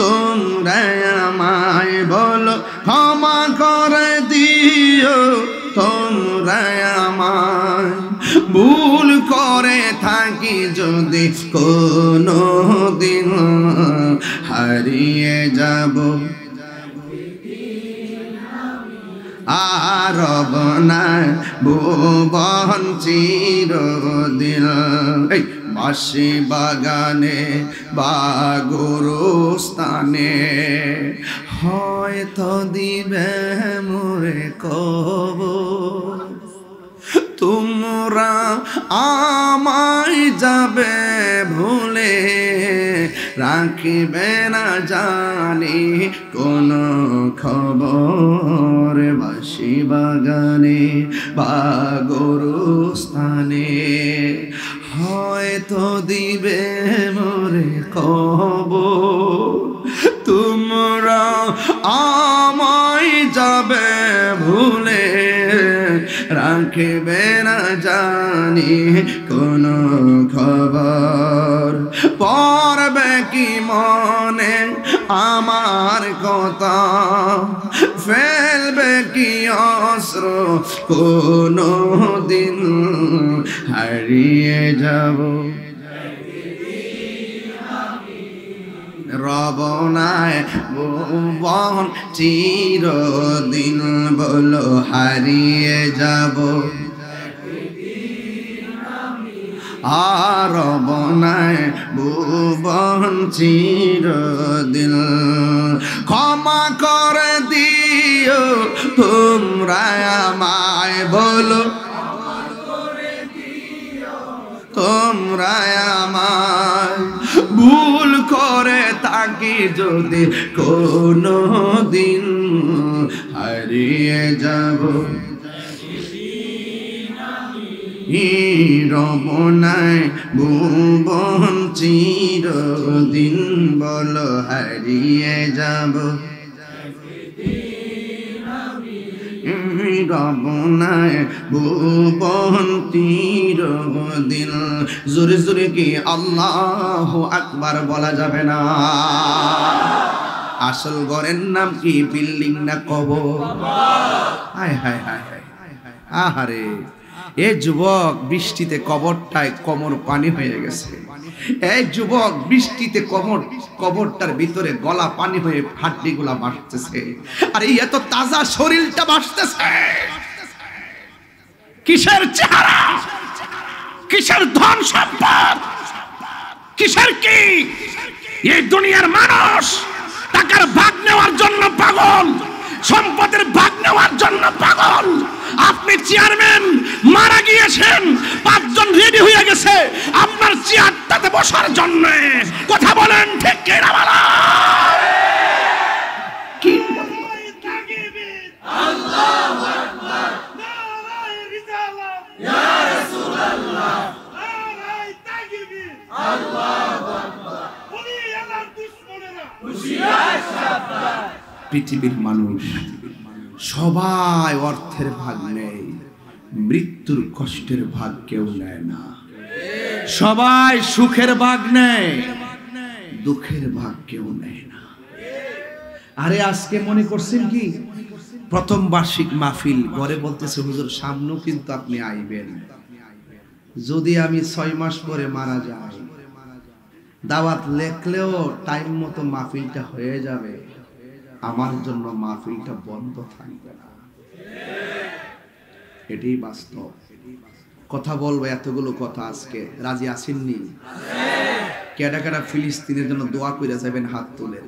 তোমরা আমায়, বলো ক্ষমা করে দিও তোমরা আমায়, ভুল করে থাকি যদি কোনো দিন, হারিয়ে যাব আর রব নাই ভুবন চিরদিন। এই বাঁশি বাগানে বা গোরস্থানে হয়তো দিবে মোরে কবর, তোমরা আমায় যাবে ভুলে, রাখিবে না জানি কোন খবর। বাঁশি বাগানে বা গোরস্থানে হয়তো দিবে মোরে কবর, তোমরা আমায় যাবে ভুলে, রাখবে না জানি কোন খবর। পড়বে কি মনে আমার কথা, ফেলবে কি অস্ত্র কোনো দিন, হারিয়ে যাব রব নাই ভুবন চিরদিন, বলো হারিয়ে যাব আর বনায় ভুবন চিরদিন। ক্ষমা করে দিও তোমরা আমায়, বলো তোমরা আমায়, ভুল করে থাকি যদি কোনো দিন, হারিয়ে যাব রমনায় ভুবন চিরদিন, বলো হারিয়ে যাব রমনায় ভুবন চিরদিন। জোরে জোরে কি আল্লাহু আকবার বলা যাবে না? আসল ঘরের নাম কি বিল্ডিং না কবর? হায় হায় হায় হায়, আহারে এ যুবক, বৃষ্টিতে কবরটায় কোমর পানি হয়ে গেছে। এই যুবক, বৃষ্টিতে কবরটার ভিতরে গলা পানি হয়ে হাড্ডিগুলা ভাসতেছে। আর এই এত তাজা শরীরটা ভাসতেছে। কিসের চেহারা, কিসের ধন সম্পদ, কিসের কি? এই দুনিয়ার মানুষ টাকার ভাগ নেওয়ার জন্য পাগল, সম্পদের ভাগ নেওয়ার জন্য পাগল। আপনি চেয়ারম্যান, মারা গিয়েছেন, 5 জন রেডি হয়ে গেছে আপনার চেয়ারটাতে বসার জন্য। কথা বলেন ঠিক কি না? বলা কি আল্লাহু আকবার, নারায়ে রিসালাত, ইয়া রাসূলুল্লাহ, নারায়ে তাকবীর, আল্লাহু আকবার, বলি আল্লাহর দুশমনেরা হুশিয়ার সাবধান। পৃথিবীর মানুষ সবাই অর্থের ভাগ নেই, মৃত্যুর কষ্টের ভাগ কেউ নেয় না। সবাই সুখের ভাগ নেয়, দুঃখের ভাগ কেউ নেয় না। আরে আজকে মনে করছেন কি প্রথম বার্ষিক মাহফিল, ঘরে বলতেছে হুজুর সামনেও কিন্তু আপনি আইবেন, যদি আমি 6 মাস পরে মারা যাই, দাওয়াত লেখলেও টাইম মতো মাহফিলটা হয়ে যাবে, আমার জন্য মাহফিলটা বন্ধ থাকবে না। এটাই বাস্তব কথা। বলবো এতগুলো কথা, আজকে রাজি আসেননি? কেডা কেডা ফিলিস্তিনের জন্য দোয়া করে যাবেন? হাত তুলে।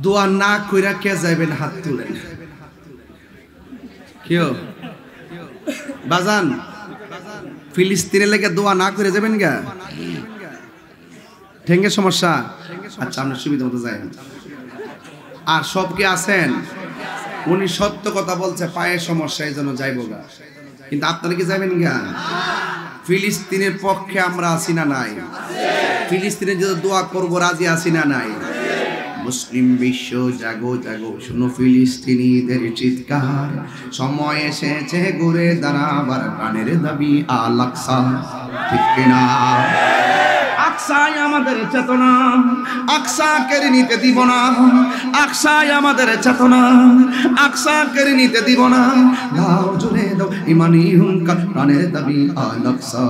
দোয়া না কইরা কে যাবেন? হাত তুলেন। কেউ বাজান ফিলিস্তিনের লেগে দোয়া না করে যাবেন গা? ঠেঙ্গের সমস্যা? আচ্ছা, আমরা সুবিধা মতো যাই। আর সব কে আছেন? উনি সত্য কথা বলছে, পায়ের সমস্যা, এই জন্য যাইবো গা। কিন্তু আপনারা কি যাবেন গা? ফিলিস্তিনের পক্ষে আমরা আছি না নাই? ফিলিস্তিনের যদি দোয়া করবো রাজি আছি না নাই? মুসলিম বিশ্ব জাগো জাগো, শুনো ফিলিস্তিনিদের চিৎকার, সময় এসেছে ঘুরে দাঁড়াবার, প্রাণের দাবি আল আকসা। ঠিক কিনা? আকসাই আমাদের চেতনা, আকসা কেড়ে নিতে দিব না। আকসাই আমাদের চেতনা, আকসা কেড়ে নিতে দিব না। দাও জুড়ে দাও ইমানি হুঙ্কার, প্রাণের দাবি আল আকসা।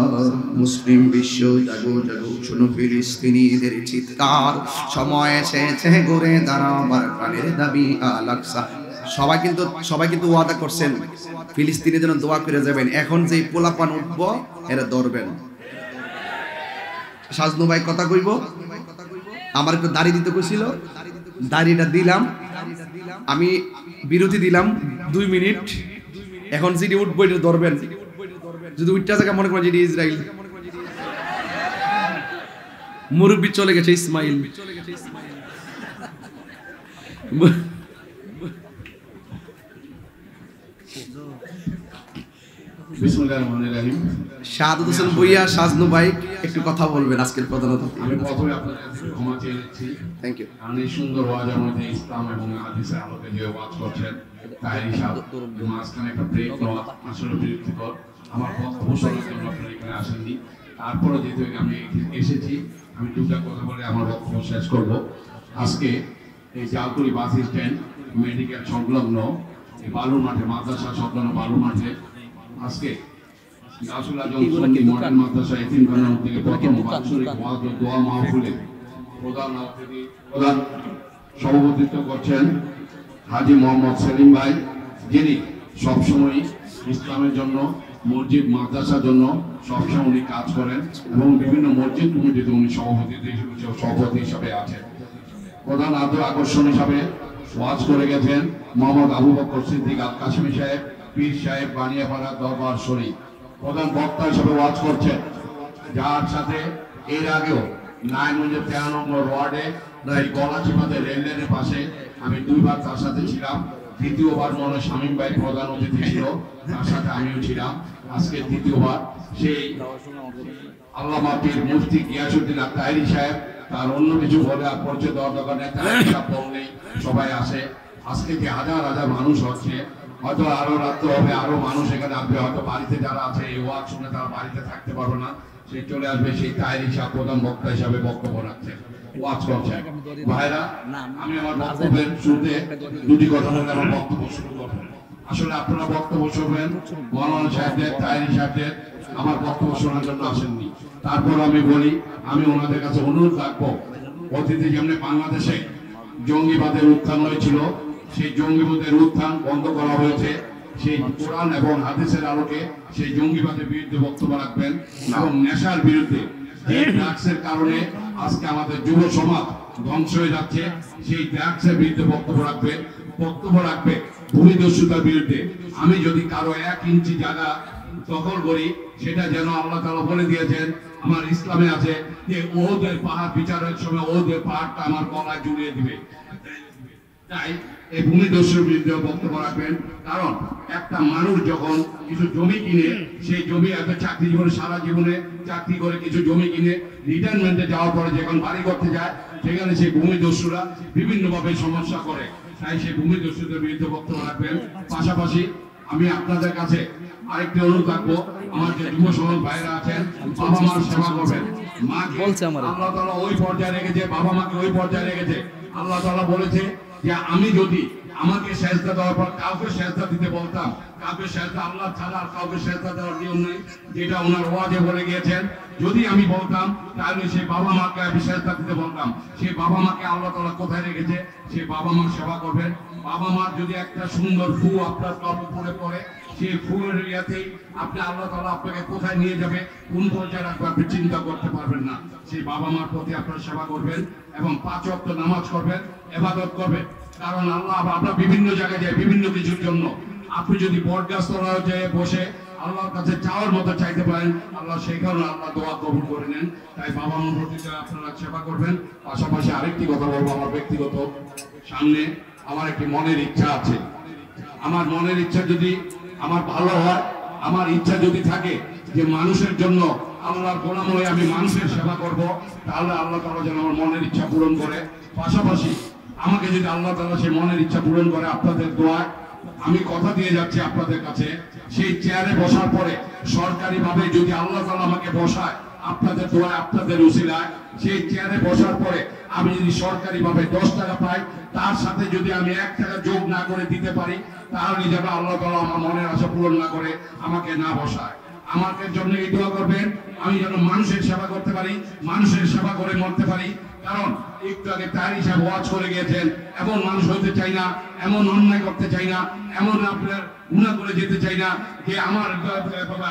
মুসলিম বিশ্ব জাগো জাগো, শুনো ফিলিস্তিনিদের চিৎকার, সময় এসেছে ঘুরে দাঁড়াবার, প্রাণের দাবি আল আকসা। সবাই কিন্তু ওয়াদা করছেন ফিলিস্তিনের জন্য দোয়া করে যাবেন। এখন যে পোলাপান উঠবো এরা ধরবেন। সাজনু ভাই কথা কইব, আমার একটু দাড়ি দিতে কইছিল, দাড়িটা দিলাম, আমি বিরতি দিলাম 2 মিনিট। এখন যেটি উঠবো এটা ধরবেন। যদি উঠটা জায়গা মনে করেন যেটি ইসরাইল, মুরব্বী চলে গেছে ইসমাইল। শাহাদত হোসেন ভুইয়া, সাজনু ভাই একটু কথা বলবেন আজকের প্রধান অতিথি। আমি প্রথমে আপনাদের কাছে ক্ষমা চেয়ে নিচ্ছি। Thank you. কারণ এই সুন্দর ওয়াজের মধ্যে ইসলাম এবং হাদিসের আলোকে যে ওয়াজ করছেন, তাই মাঝখানে একটা ব্রেক নেওয়া আসলে বিরক্তিকর। আমার কথা ঘোষণার জন্য আপনারা এখানে আসেননি, তারপরে যেহেতু আমি এসেছি, আমি 2টা কথা বলে আমার বক্তব্য শেষ করব। আজকে এই জালকুড়ি বাস স্ট্যান্ড মেডিকেল সংলগ্ন এই বালুর মাঠে, মাদ্রাসা সংলগ্ন বালুর মাঠে আজকে গাছুল আজম সুন্নি মডেল মাদ্রাসা এতিমখানা থেকে প্রথম বাৎসরিক ওয়াজ ও দোয়া মাহফিলে প্রধান সভাপতিত্ব করছেন হাজী মোহাম্মদ সেলিম ভাই, যিনি সবসময় ইসলামের জন্য, মসজিদ মাদ্রাসার জন্য সবসময় উনি কাজ করেন এবং বিভিন্ন মসজিদ কমিটিতে উনি সভাপতি হিসাবে আছেন। প্রধান আকর্ষণ হিসাবে ওয়াজ করে গেছেন মোহাম্মদ আবু বকর সিদ্দিক আল কাশিমি সাহেব, পীর সাহেব, বানিয়াপাড়া দরবার শরীফ। প্রধান বক্তা হিসাবে ওয়াজ করছেন, যার সাথে এর আগেও নারায়ণগঞ্জের 13 নম্বর ওয়ার্ডে গলাচিপাতে রেল লাইনের পাশে আমি 2 বার তার সাথে ছিলাম। দ্বিতীয়বার মনে শামীম ভাই প্রধান অতিথি ছিল, তার সাথে আমিও ছিলাম। আজকে দ্বিতীয়বার সেই আল্লামা পীর মুফতি গিয়াসউদ্দিন আত-তাহেরি সাহেব, তার অন্য কিছু বলে আর পরিচয় দেওয়ার দরকার নেই, তার বললেই সবাই আসে। আজকে যে হাজার হাজার মানুষ হচ্ছে, হয়তো আরো রাত্রে হবে, আরো মানুষ এখানে আসবে, হয়তো বাড়িতে যারা আছে এই ওয়াজ শুনে তারা বাড়িতে থাকতে পারবে না, সে চলে আসবে। সেই তাহেরি সাহেব প্রধান বক্তা হিসাবে বক্তব্য রাখছেন, ওয়াজ করছেন। ভাইরা, আমি আমার বক্তব্যের শুরুতে দুটি কথা বলে আমার বক্তব্য শুরু করব। আসলে আপনারা বক্তব্য শুনবেন মাওলানা সাহেবদের, তাহেরি সাহেবদের, আমার বক্তব্য শোনার জন্য আসেননি। তারপর আমি বলি, আমি ওনাদের কাছে অনুরোধ রাখবো, অতীতে যেমনি বাংলাদেশে জঙ্গিবাদের উত্থান হয়েছিল, সেই জঙ্গিবাদের উত্থান বন্ধ করা হয়েছে। সেই কোরআন এবং হাদিসের আলোকে সেই জঙ্গিবাদের বিরুদ্ধে বক্তব্য রাখবেন এবং নেশার বিরুদ্ধে, যে ড্রাগসের কারণে আজকে আমাদের যুব সমাজ ধ্বংস হয়ে যাচ্ছে, সেই ড্রাগসের বিরুদ্ধে বক্তব্য রাখবে ভূমিদস্যুতার বিরুদ্ধে। আমি যদি কারো 1 ইঞ্চি জায়গা দখল করি, সেটা যেন আল্লাহ তাআলা বলে দিয়েছেন, আমার ইসলামে আছে যে ওদের পাহাড় বিচারের সময় ওদের পাহাড়টা আমার গলায় জড়িয়ে দিবে। তাই এই ভূমিদস্যুর বিরুদ্ধে বক্তব্য রাখবেন। কারণ একটা মানুষ যখন কিছু জমি কিনে, সেই জমি একটা চাকরি জীবনে, সারা জীবনে চাকরি করে কিছু জমি কিনে রিটায়ারমেন্টে যাওয়ার পরে যখন বাড়ি করতে যায়, সেখানে সেই ভূমিদস্যুরা বিভিন্নভাবে সমস্যা করে। তাই সেই ভূমিদস্যুদের বিরুদ্ধে বক্তব্য রাখবেন। পাশাপাশি আমি আপনাদের কাছে আরেকটি অনুরোধ রাখবো, আমার যে যুব সমাজ ভাইরা আছেন, বাবা মার সেবা করবেন। মাকে আল্লাহ তাআলা ওই পর্যায়ে রেখেছে, বাবা মাকে ওই পর্যায়ে রেখেছে। আল্লাহ তাআলা বলেছে যে আমি যদি আমাকে সেজদা দেওয়ার পর কাউকে সেজদা দিতে বলতাম, কাউকে সেজদা, আল্লাহ ছাড়া আর কাউকে সেজদা দেওয়ার নিয়ম নেই, যেটা ওনার ওয়াজে বলে গিয়েছেন। যদি আমি বলতাম তাহলে সেই বাবা মাকে আমি সেজদা দিতে বলতাম। সেই বাবা মাকে আল্লাহ তাআলা কোথায় রেখেছে? সেই বাবা মার সেবা করবেন। বাবা মার যদি একটা সুন্দর ফু আপনার উপরে পড়ে, সেই ফুলের ইয়াতেই আপনি আল্লাহ তাআলা আপনাকে কোথায় নিয়ে যাবে, কোন পর্যায়ে রাখবে আপনি চিন্তা করতে পারবেন না। সেই বাবা মার প্রতি আপনারা সেবা করবেন এবং 5 ওয়াক্ত নামাজ করবেন, ইবাদত করবেন। কারণ আল্লাহ, আমরা বিভিন্ন জায়গায় যাই বিভিন্ন কিছুর জন্য। আপনি যদি বটগাছ তলায় যেয়ে বসে আল্লাহর কাছে চাওয়ার মতো চাইতে পারেন, আল্লাহ সেই কারণে আল্লাহ দোয়া কবুল করে নেন। তাই বাবা মার প্রতি আপনারা সেবা করবেন। পাশাপাশি আরেকটি কথা বলবো, আমার ব্যক্তিগত সামনে আমার একটি মনের ইচ্ছা আছে। আমার মনের ইচ্ছা যদি আমার ভালো হয়, আমার ইচ্ছা যদি থাকে যে মানুষের জন্য আল্লাহর গোলাম হয়ে আমি মানুষের সেবা করব, তাহলে আল্লাহ তাআলা যেন আমার মনের ইচ্ছা পূরণ করে। পাশাপাশি আমাকে যদি আল্লাহ তাআলা সেই মনের ইচ্ছা পূরণ করে, আপনাদের দোয়ায় আমি কথা দিয়ে যাচ্ছি আপনাদের কাছে, সেই চেয়ারে বসার পরে সরকারিভাবে যদি আল্লাহ তাআলা আমাকে বসায়, আপনাদের দোয়ায়, আপনাদের উসিলায়, সেই চেয়ারে বসার পরে আমি যদি সরকারিভাবে 10 টাকা পাই, তার সাথে যদি আমি 1 টাকা যোগ না করে দিতে পারি, তাহলে যেন আল্লাহ তাআলা আমার মনের আশা পূরণ না করে আমাকে না বসায়। আমাকে জন্য এই দোয়া করবেন, আমি যেন মানুষের সেবা করতে পারি, মানুষের সেবা করে মরতে পারি। কারণ একটু আগে তাহেরি সাহেব ওয়াজ করে গিয়েছেন, এমন মানুষ হইতে চাই না, এমন অন্যায় করতে চাই না, এমন আপনার গুনাহ করে যেতে চাই না যে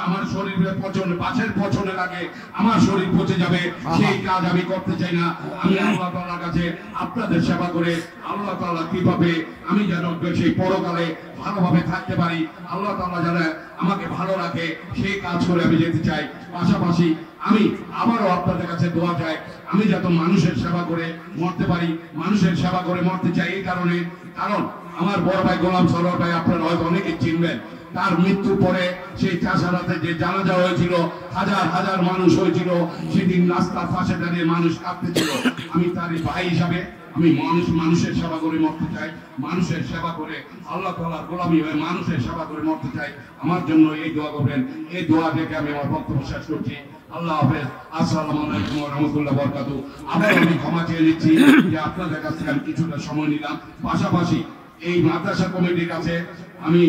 আমার শরীরের পচনে, বাছের পচনে লাগে আমার শরীর পচে যাবে, সেই কাজ আমি করতে চাই না। আমি আল্লাহ তাআলার কাছে আপনাদের সেবা করে আল্লাহ তাআলা কিভাবে আমি যেন সেই পরকালে ভালোভাবে থাকতে পারি, আল্লাহ তাআলা যেন আমাকে ভালো রাখে, সেই কাজ করে আমি যেতে চাই। পাশাপাশি আমি আবারও আপনাদের কাছে দোয়া চাই, আমি যাতে মানুষের সেবা করে মরতে পারি, মানুষের সেবা করে মরতে চাই। এই কারণে, কারণ আমার বড় ভাই গোলাম সরোয়ার ভাই আপনারা হয়তো অনেকে চিনবেন, তার মৃত্যুর পরে সেই চাষারাতে যে জানাজা হয়েছিল, হাজার হাজার মানুষ হয়েছিল, সেদিন রাস্তার পাশে দাঁড়িয়ে মানুষ কাঁদতেছিল। আমি তারই ভাই হিসাবে আমি মানুষের সেবা করে মরতে চাই, মানুষের সেবা করে আল্লাহ তাআলার গোলামি হয়ে মানুষের সেবা করে মরতে চাই। আমার জন্য এই দোয়া করবেন। এই দোয়া দেখে আমি আমার বক্তব্য শেষ করছি। আল্লাহ হাফেজ। আসসালামু আলাইকুম ওয়া রাহমাতুল্লাহি ওয়া বারাকাতুহু। আমি ক্ষমা চেয়ে নিচ্ছি যে আপনাদের কাছ থেকে আমি কিছুটা সময় নিলাম। পাশাপাশি এই মাদ্রাসা কমিটির কাছে আমি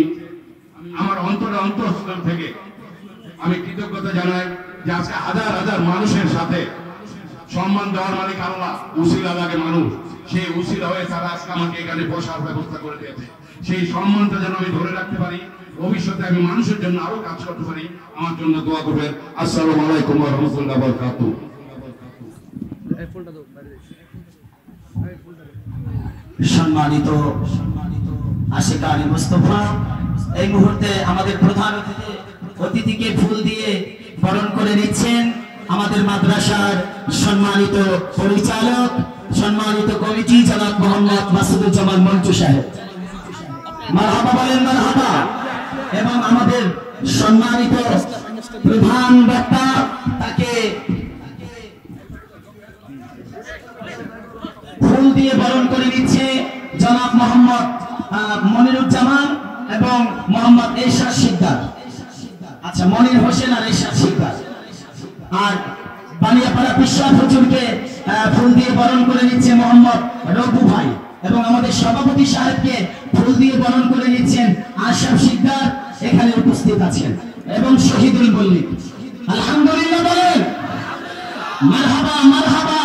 আমার অন্তরস্থল থেকে আমি কৃতজ্ঞতা জানাই যে আজকে হাজার হাজার মানুষের সাথে সম্মান দেওয়ার মালিক আল্লাহ, উসিলা লাগে মানুষ, সেই উসিলা হয়ে তারা আজকে আমাকে এখানে বসার ব্যবস্থা করে দিয়েছে। সেই সম্মানটা যেন আমি ধরে রাখতে পারি, ভবিষ্যতে আমি মানুষের জন্য আরো কাজ করতে পারি, আমার জন্য দোয়া করবেন। আসসালামু আলাইকুম ওয়া রাহমাতুল্লাহি ওয়া বারাকাতুহু। সম্মানিত আশিকানি মুস্তাফা, এই মুহূর্তে আমাদের প্রধান অতিথিকে ফুল দিয়ে বরণ করে নিচ্ছেন আমাদের মাদ্রাসার সম্মানিত পরিচালক, সম্মানিত কমিটি জনাব মোহাম্মদ মাসুদুজ্জামান মঞ্জু সাহেব। মারহাবা বলেন, মারহাবা। এবং আমাদের সম্মানিত প্রধান বক্তা, তাকে ফুল দিয়ে বরণ করে নিচ্ছে জনাব মোহাম্মদ মনিরুজ্জামান এবং মোহাম্মদ এরশাদ শিকদার। আচ্ছা, মনির হোসেন আর এরশাদ শিকদার। আর বানিয়াপাড়া পিশাব হুজুরকে ফুল দিয়ে বরণ করে নিচ্ছে মোহাম্মদ রঘু ভাই, এবং আমাদের সভাপতি সাহেবকে ফুল দিয়ে বরণ করে নিচ্ছেন আশরাফ শিকদার, এখানে উপস্থিত আছেন, এবং শহীদুল মল্লিক। আলহামদুলিল্লাহ বলেন, মারহাবা মারহাবা।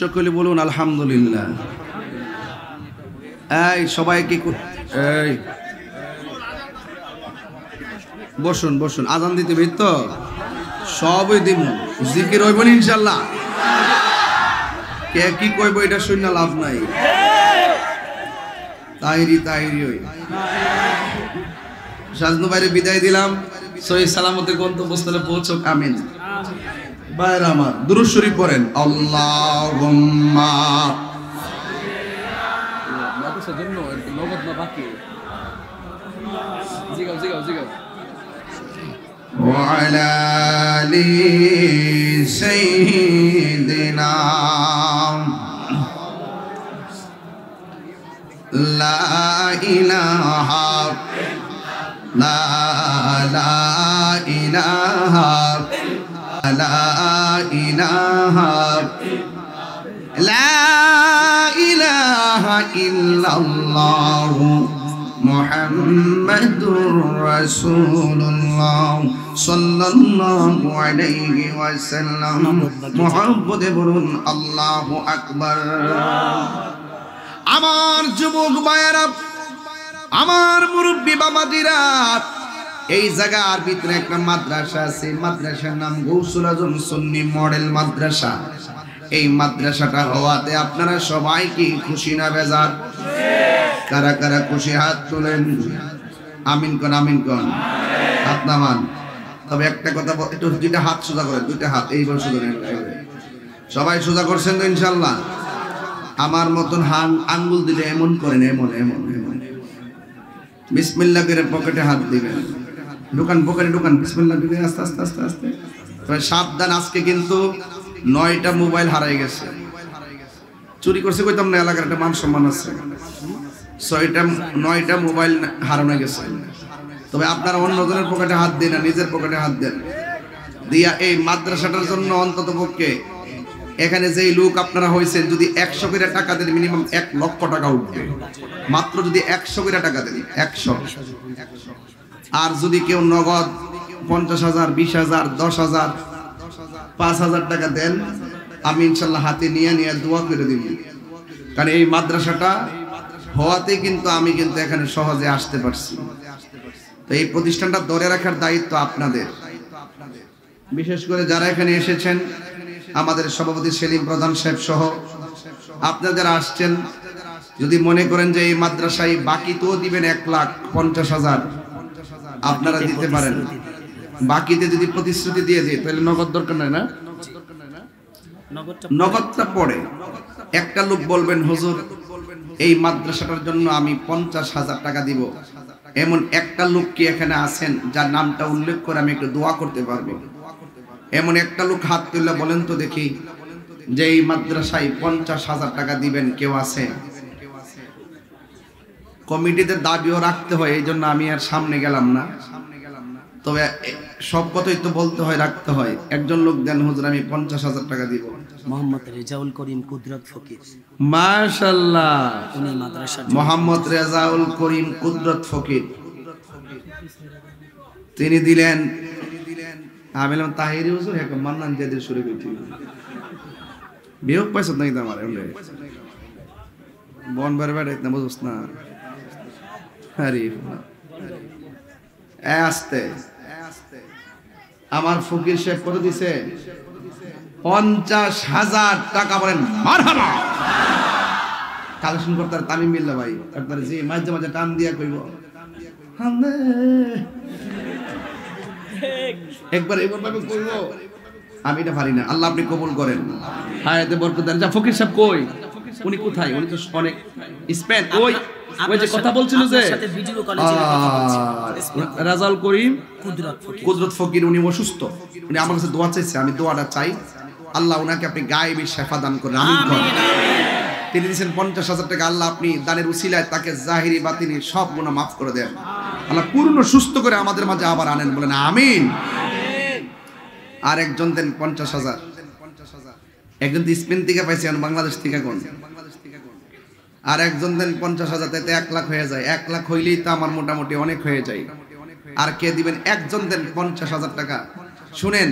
সকলে বলুন আলহামদুলিল্লাহ। এই সবাই কি এই বসুন বসুন, আজান দিতে ভিত সবই দিব, জিকির হইব ইনশাআল্লাহ। কে কি কইব এটা শূন্য লাভ নাই। তাইরি তাইরি হই সাজনু বাইরে বিদায় দিলাম, সহি সালামতে গন্তব্যস্থলে পৌঁছক, আমিন। বাইরে আমার দুরূদ শরীফ পড়েন, আল্লাহুম্মা ওয়া আলা আলি সাইয়্যিদিনা লা ইলাহা লা ইলাহা লা ইলাহা লা ইলাহা ইল্লাল্লাহ মুহাম্মাদুর রাসূলুল্লাহ সাল্লাল্লাহু আলাইহি ওয়াসাল্লাম। মুহাম্মদে বলুন আল্লাহু আকবার। আমার যুবক ভাইয়েরা, আমার মুরব্বী বাবাজিরা, এই জায়গার ভিতরে একটা মাদ্রাসা আছে, মাদ্রাসার নাম গৌসুল আজম সুন্নি মডেল মাদ্রাসা। এই মাদ্রাসাটা হওয়াতে আপনারা সবাই কি খুশি না বেজার? কারা কারা খুশি হাত তোলেন, আমিন কোন, আমিন কোন, হাত নামান। তবে একটা কথা, একটু দুইটা হাত সোজা করেন, দুইটা হাত এইবার সোজা করেন। সবাই সোজা করছেন তো ইনশাল্লাহ? আমার মতন আঙ্গুল দিলে এমন করেন, এমন এমন এমন। বিসমিল্লাহ করে পকেটে হাত দিবেন, ঢুকান পকেটে ঢুকান, বিসমিল্লাহ দিবে আস্তে আস্তে আস্তে আস্তে। তবে সাবধান, আজকে কিন্তু 9টা মোবাইল হারাই গেছে। চুরি করছে কইতাম না, এলাকার একটা মান সম্মান আছে। 9টা মোবাইল হারানো গেছে। তবে আপনারা অন্যজনের পকেটে হাত দেন না, নিজের পকেটে হাত দেন দিয়া এই মাদ্রাসাটার জন্য অন্তত পক্ষে এখানে যেই লোক আপনারা হয়েছেন, যদি 100 করে টাকা দেন, মিনিমাম 1 লক্ষ টাকা উঠবে। মাত্র যদি 100 করে টাকা দেন, 100। আর যদি কেউ নগদ 50,000, 20,000, 10,000, 5,000 টাকা দেন, আমি ইনশাল্লাহ হাতে নিয়ে নিয়ে দোয়া করে দিব। কারণ এই মাদ্রাসাটা হওয়াতে কিন্তু আমি কিন্তু এখানে সহজে আসতে পারছি। তো এই প্রতিষ্ঠানটা ধরে রাখার দায়িত্ব আপনাদের, বিশেষ করে যারা এখানে এসেছেন, আমাদের সভাপতি সেলিম প্রধান সাহেব সহ আপনাদের আসছেন। যদি মনে করেন যে এই মাদ্রাসায় বাকি তো দিবেন 1,50,000, আপনারা দিতে পারেন। বাকিতে যদি প্রতিশ্রুতি দিয়ে দিই, তাহলে নগদ দরকার নাই না, নগদটা পড়ে। একটা লোক বলবেন, হুজুর এই মাদ্রাসাটার জন্য আমি 50,000 টাকা দিব, এমন একটা লোক কি এখানে আছেন যার নামটা উল্লেখ করে আমি একটু দোয়া করতে পারবো? এমন একটা লোক হাত তুলে বলেন তো দেখি, যে এই মাদ্রাসায় 50,000 টাকা দিবেন কেউ আছে? কমিটিতে দাবিও রাখতে হয়, এই জন্য আমি আর সামনে গেলাম না। তবে সব কথাই তো বলতে হয়, রাখতে হয়। একজন লোক দেন, হুজুর আমি 50,000 টাকা দিব। মোহাম্মদ রেজাউল করিম কুদরত ফকির। মাশাআল্লাহ, উনি মাদ্রাসার মোহাম্মদ রেজাউল করিম কুদরত ফকির তিনি দিলেন। আমি বললাম তাহিরি হুজুর এক মান্নান দিয়ে দিয়ে শুরু করছি, বিয়োগ পাইছ নাকি তো আমার এমনি বন বার বেড়ে না, বুঝছ না? আরে আস্তে আমার ফকির শেখ করে দিছে 50,000 টাকা। বলেন মারহাবা। কালেকশন করতে তামিম বিল্লাহ ভাই একবার যে মাঝে মাঝে টান দিয়া কইব একবার এবার ভাবে কইব, আমি এটা পারি না। আল্লাহ আপনি কবুল করেন, হায়াতে বরকত দেন। যা ফকির সাহেব কই, উনি কোথায়? উনি তো অনেক স্পেন। ওই যে কথা বলছিল যে রাজাউল করিম কুদরত ফকির, উনি অসুস্থ, উনি আমার কাছে দোয়া চাইছে। আমি দোয়াটা চাই, আল্লাহ উনাকে আপনি গায়েবী শেফা দান করেন, আমিন করেন। তিনি দিয়েছেন 50,000 টাকা। আল্লাহ আপনি দানের উসিলায় তাকে জাহিরি বাতিনি সব গুনাহ মাফ করে দেন। আল্লাহ পূর্ণ সুস্থ করে আমাদের মাঝে আবার আনেন, বলেন আমিন। আর একজন দেন 50,000। একজন তো স্পেন থেকে পাইছে, বাংলাদেশ থেকে কোন? আর একজন দেন 50,000, তাতে 1 লাখ হয়ে যায়। 1 লাখ হইলেই তো আমার মোটামুটি অনেক হয়ে যায়। আর কে দিবেন? একজন দেন 50,000 টাকা। শুনেন,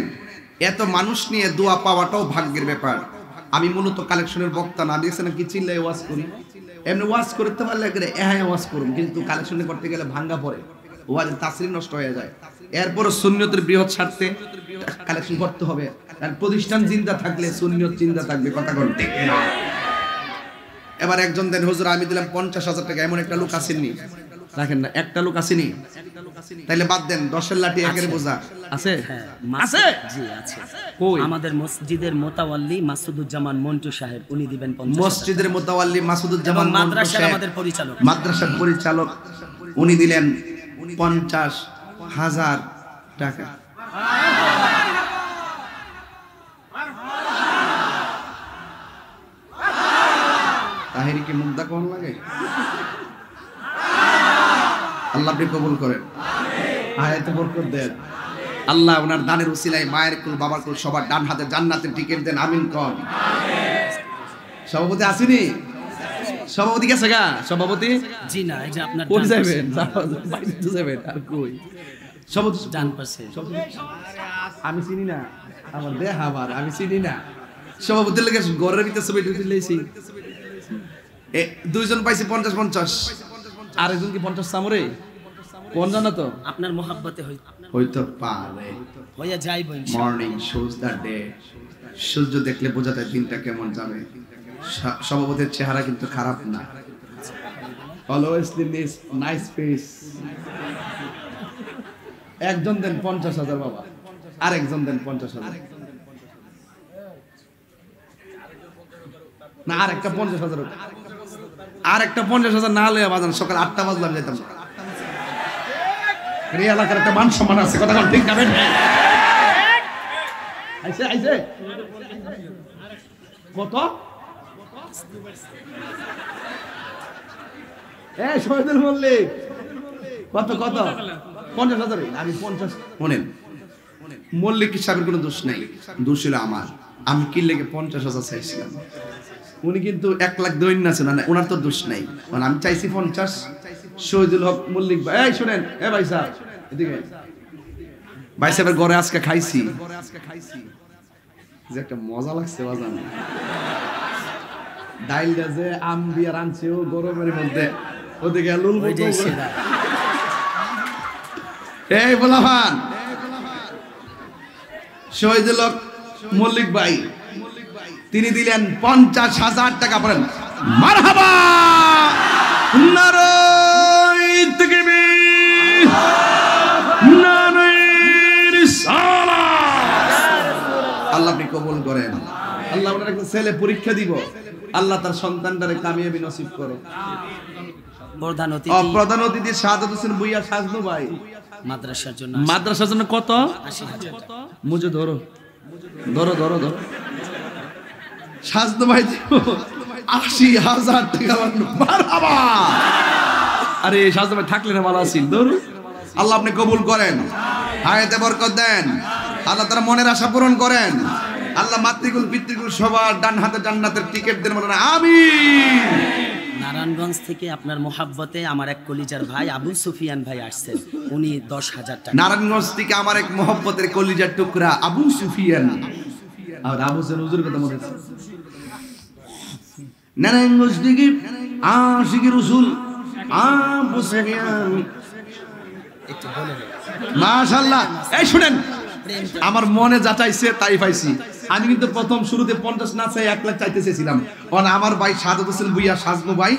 এত মানুষ নিয়ে দোয়া পাওয়াটাও ভাগ্যের ব্যাপার। আমি মূলত কালেকশনের বক্তা না, আমি এখানে কি চিল্লাই ওয়াজ করি, এমনি ওয়াজ করতে পারলে ওয়াজ করুন, কিন্তু কালেকশন করতে গেলে ভাঙ্গা পড়ে, ওয়াজের তাসরির নষ্ট হয়ে যায়। এরপরও সুন্নতের বৃহৎ স্বার্থে কালেকশন করতে হবে। আর প্রতিষ্ঠান জিন্দা থাকলে সুন্নত জিন্দা থাকবে, কথা বলতে। এবার একজন দেন, হুজুর আমি দিলাম 50,000 টাকা। এমন একটা লোক আসেননি, রাখেন না, একটা লোক আসেনি, তাইলে বাদ দেন। 10-এর লাঠি 1-এর বোঝা আছে? আছে, জি আছে। কই? আমাদের মসজিদের মোতাওয়াল্লি মাসুদুজ্জামান মন্টু সাহেব, উনি দিবেন 50,000। মসজিদের মোতাওয়াল্লি মাসুদুজ্জামান মাদ্রাসার আমাদের পরিচালক, মাদ্রাসার পরিচালক, উনি দিলেন 50,000 টাকা। তাহিরি কি মুগ্ধা কোন লাগে? আল্লাহ আপনি কবুল করেন, আয়াতে বরকত দেন। আল্লাহ ওনার দানের উসিলায় মায়ের কুল বাবার কুল সবার ডান হাতে জান্নাতের টিকিট দেন, আমিন কোন। সভাপতি আসেনি? সভাপতি গেছে গা? সভাপতি জি না, এই যে আপনার কোন যাবেন? বাইরে তো যাবেন আর কই? সভাপতি ডান পাশে। আমি চিনি না, আমার দেহ আবার আমি চিনি না। সভাপতির লাগে ঘরের ভিতরে ছবি তুলেছি। দুইজন পাইছি 50-50, আরেকজন কি 50 সামরে কোন জানা তো? আপনার মোহাব্বতে হইতো পারে, হইয়া যাইব ইনশাআল্লাহ। Morning shows the day. সূর্য দেখলে বোঝা যায় দিনটা কেমন যাবে। সভাপতির চেহারা কিন্তু খারাপ না, অলওয়েজ দিস নাইস ফেস। একজন দেন 50,000 বাবা, আরেকজন দেন 50,000 না, আরেকটা 50,000, আরেকটা 50,000 না হলে বাজান সকাল 8টা বাজলাম যেতাম। এই এলাকার একটা মান সম্মান আছে, কথা ঠিক না? আইছে আইছে কত? শহীদুল মল্লিক কত কত? 50,000। আমি 50 শোনেন, মল্লিক সাহেবের কোনো দোষ নাই, দোষ ছিল আমার। আমি কি লেগে 50,000 চাইছিলাম, উনি কিন্তু 1 লাখ দৈন্য আছে না, ওনার তো দোষ নাই। মানে আমি চাইছি 50। শহীদুল হক মল্লিক ভাই, এই শুনেন, এ ভাই সাহেব এদিকে। ভাই সাহেবের ঘরে আজকে খাইছি, যে একটা মজা লাগছে বাজান। ডাইলটা যে আম দিয়ে রাঁধছে ও গরমের মধ্যে, ওদিকে লুল এই বলাভান। শহীদুল হক মল্লিক ভাই তিনি দিলেন 50,000 টাকা। পড়েন মারহাবা, নারায়ে তাকবীর, নারায়ে রিসালাত। আল্লাহ আপনি কবুল করেন। আল্লাহ ওনার একটা ছেলে পরীক্ষা দিব, আল্লাহ তার সন্তানটারে কামিয়াবি নসিব করো। প্রধান অতিথি প্রধান অতিথি শাহাদাত হোসেন ভুইয়া সাজনু ভাই মাদ্রাসার জন্য কত 80,000 মুঝে ধরো সাজনু ভাই 80,000 টাকা মারহাবা। আরে সাজনু ভাই থাকলে না ভালো আছেন, ধরো আল্লাহ আপনি কবুল করেন, হায়াতে বরকত দেন, আল্লাহ তার মনের আশা পূরণ করেন, আল্লাহ মাতৃকুল পিতৃকুল সবার ডান হাতে জান্নাতের টিকিট দেন, বলেন আমিন। নারায়ণগঞ্জ থেকে আপনার মোহাব্বতে আমার এক কলিজার ভাই আবু সুফিয়ান ভাই আসছেন, উনি 10,000 টাকা। নারায়ণগঞ্জ থেকে আমার এক মোহাব্বতের কলিজার টুকরা আবু সুফিয়ান, আর আবু সুফিয়ান হুজুর কথা মনে আছে। নারায়ণগঞ্জ থেকে আশিকি রাসূল আবু সুফিয়ান, একটু বলে মাশাআল্লাহ। এই শুনেন, আমার মনে যা চাইছে তাই পাইছি। আমি কিন্তু প্রথম শুরুতে 50 না চাই 1 লাখ চাইতে চেয়েছিলাম, কারণ আমার ভাই শাহাদাত হোসেন ভুইয়া সাজনু ভাই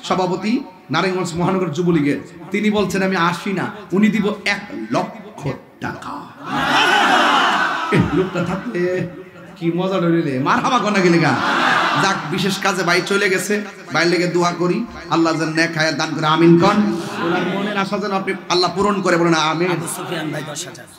সভাপতি নারায়ণগঞ্জ মহানগর যুবলীগের, তিনি বলছেন আমি 80 না, উনি দিব 1 লক্ষ টাকা। লোকটা থাকলে কি মজা লইলে মারহাবা কোনা গেলে গা। যাক, বিশেষ কাজে ভাই চলে গেছে, ভাই লেগে দোয়া করি আল্লাহ যেন নেক হায়াত দান করে, আমিন কোন। ওনার মনের আশা যেন আপনি আল্লাহ পূরণ করে, বলেন আমিন। আবু সুফিয়ান ভাই 10,000।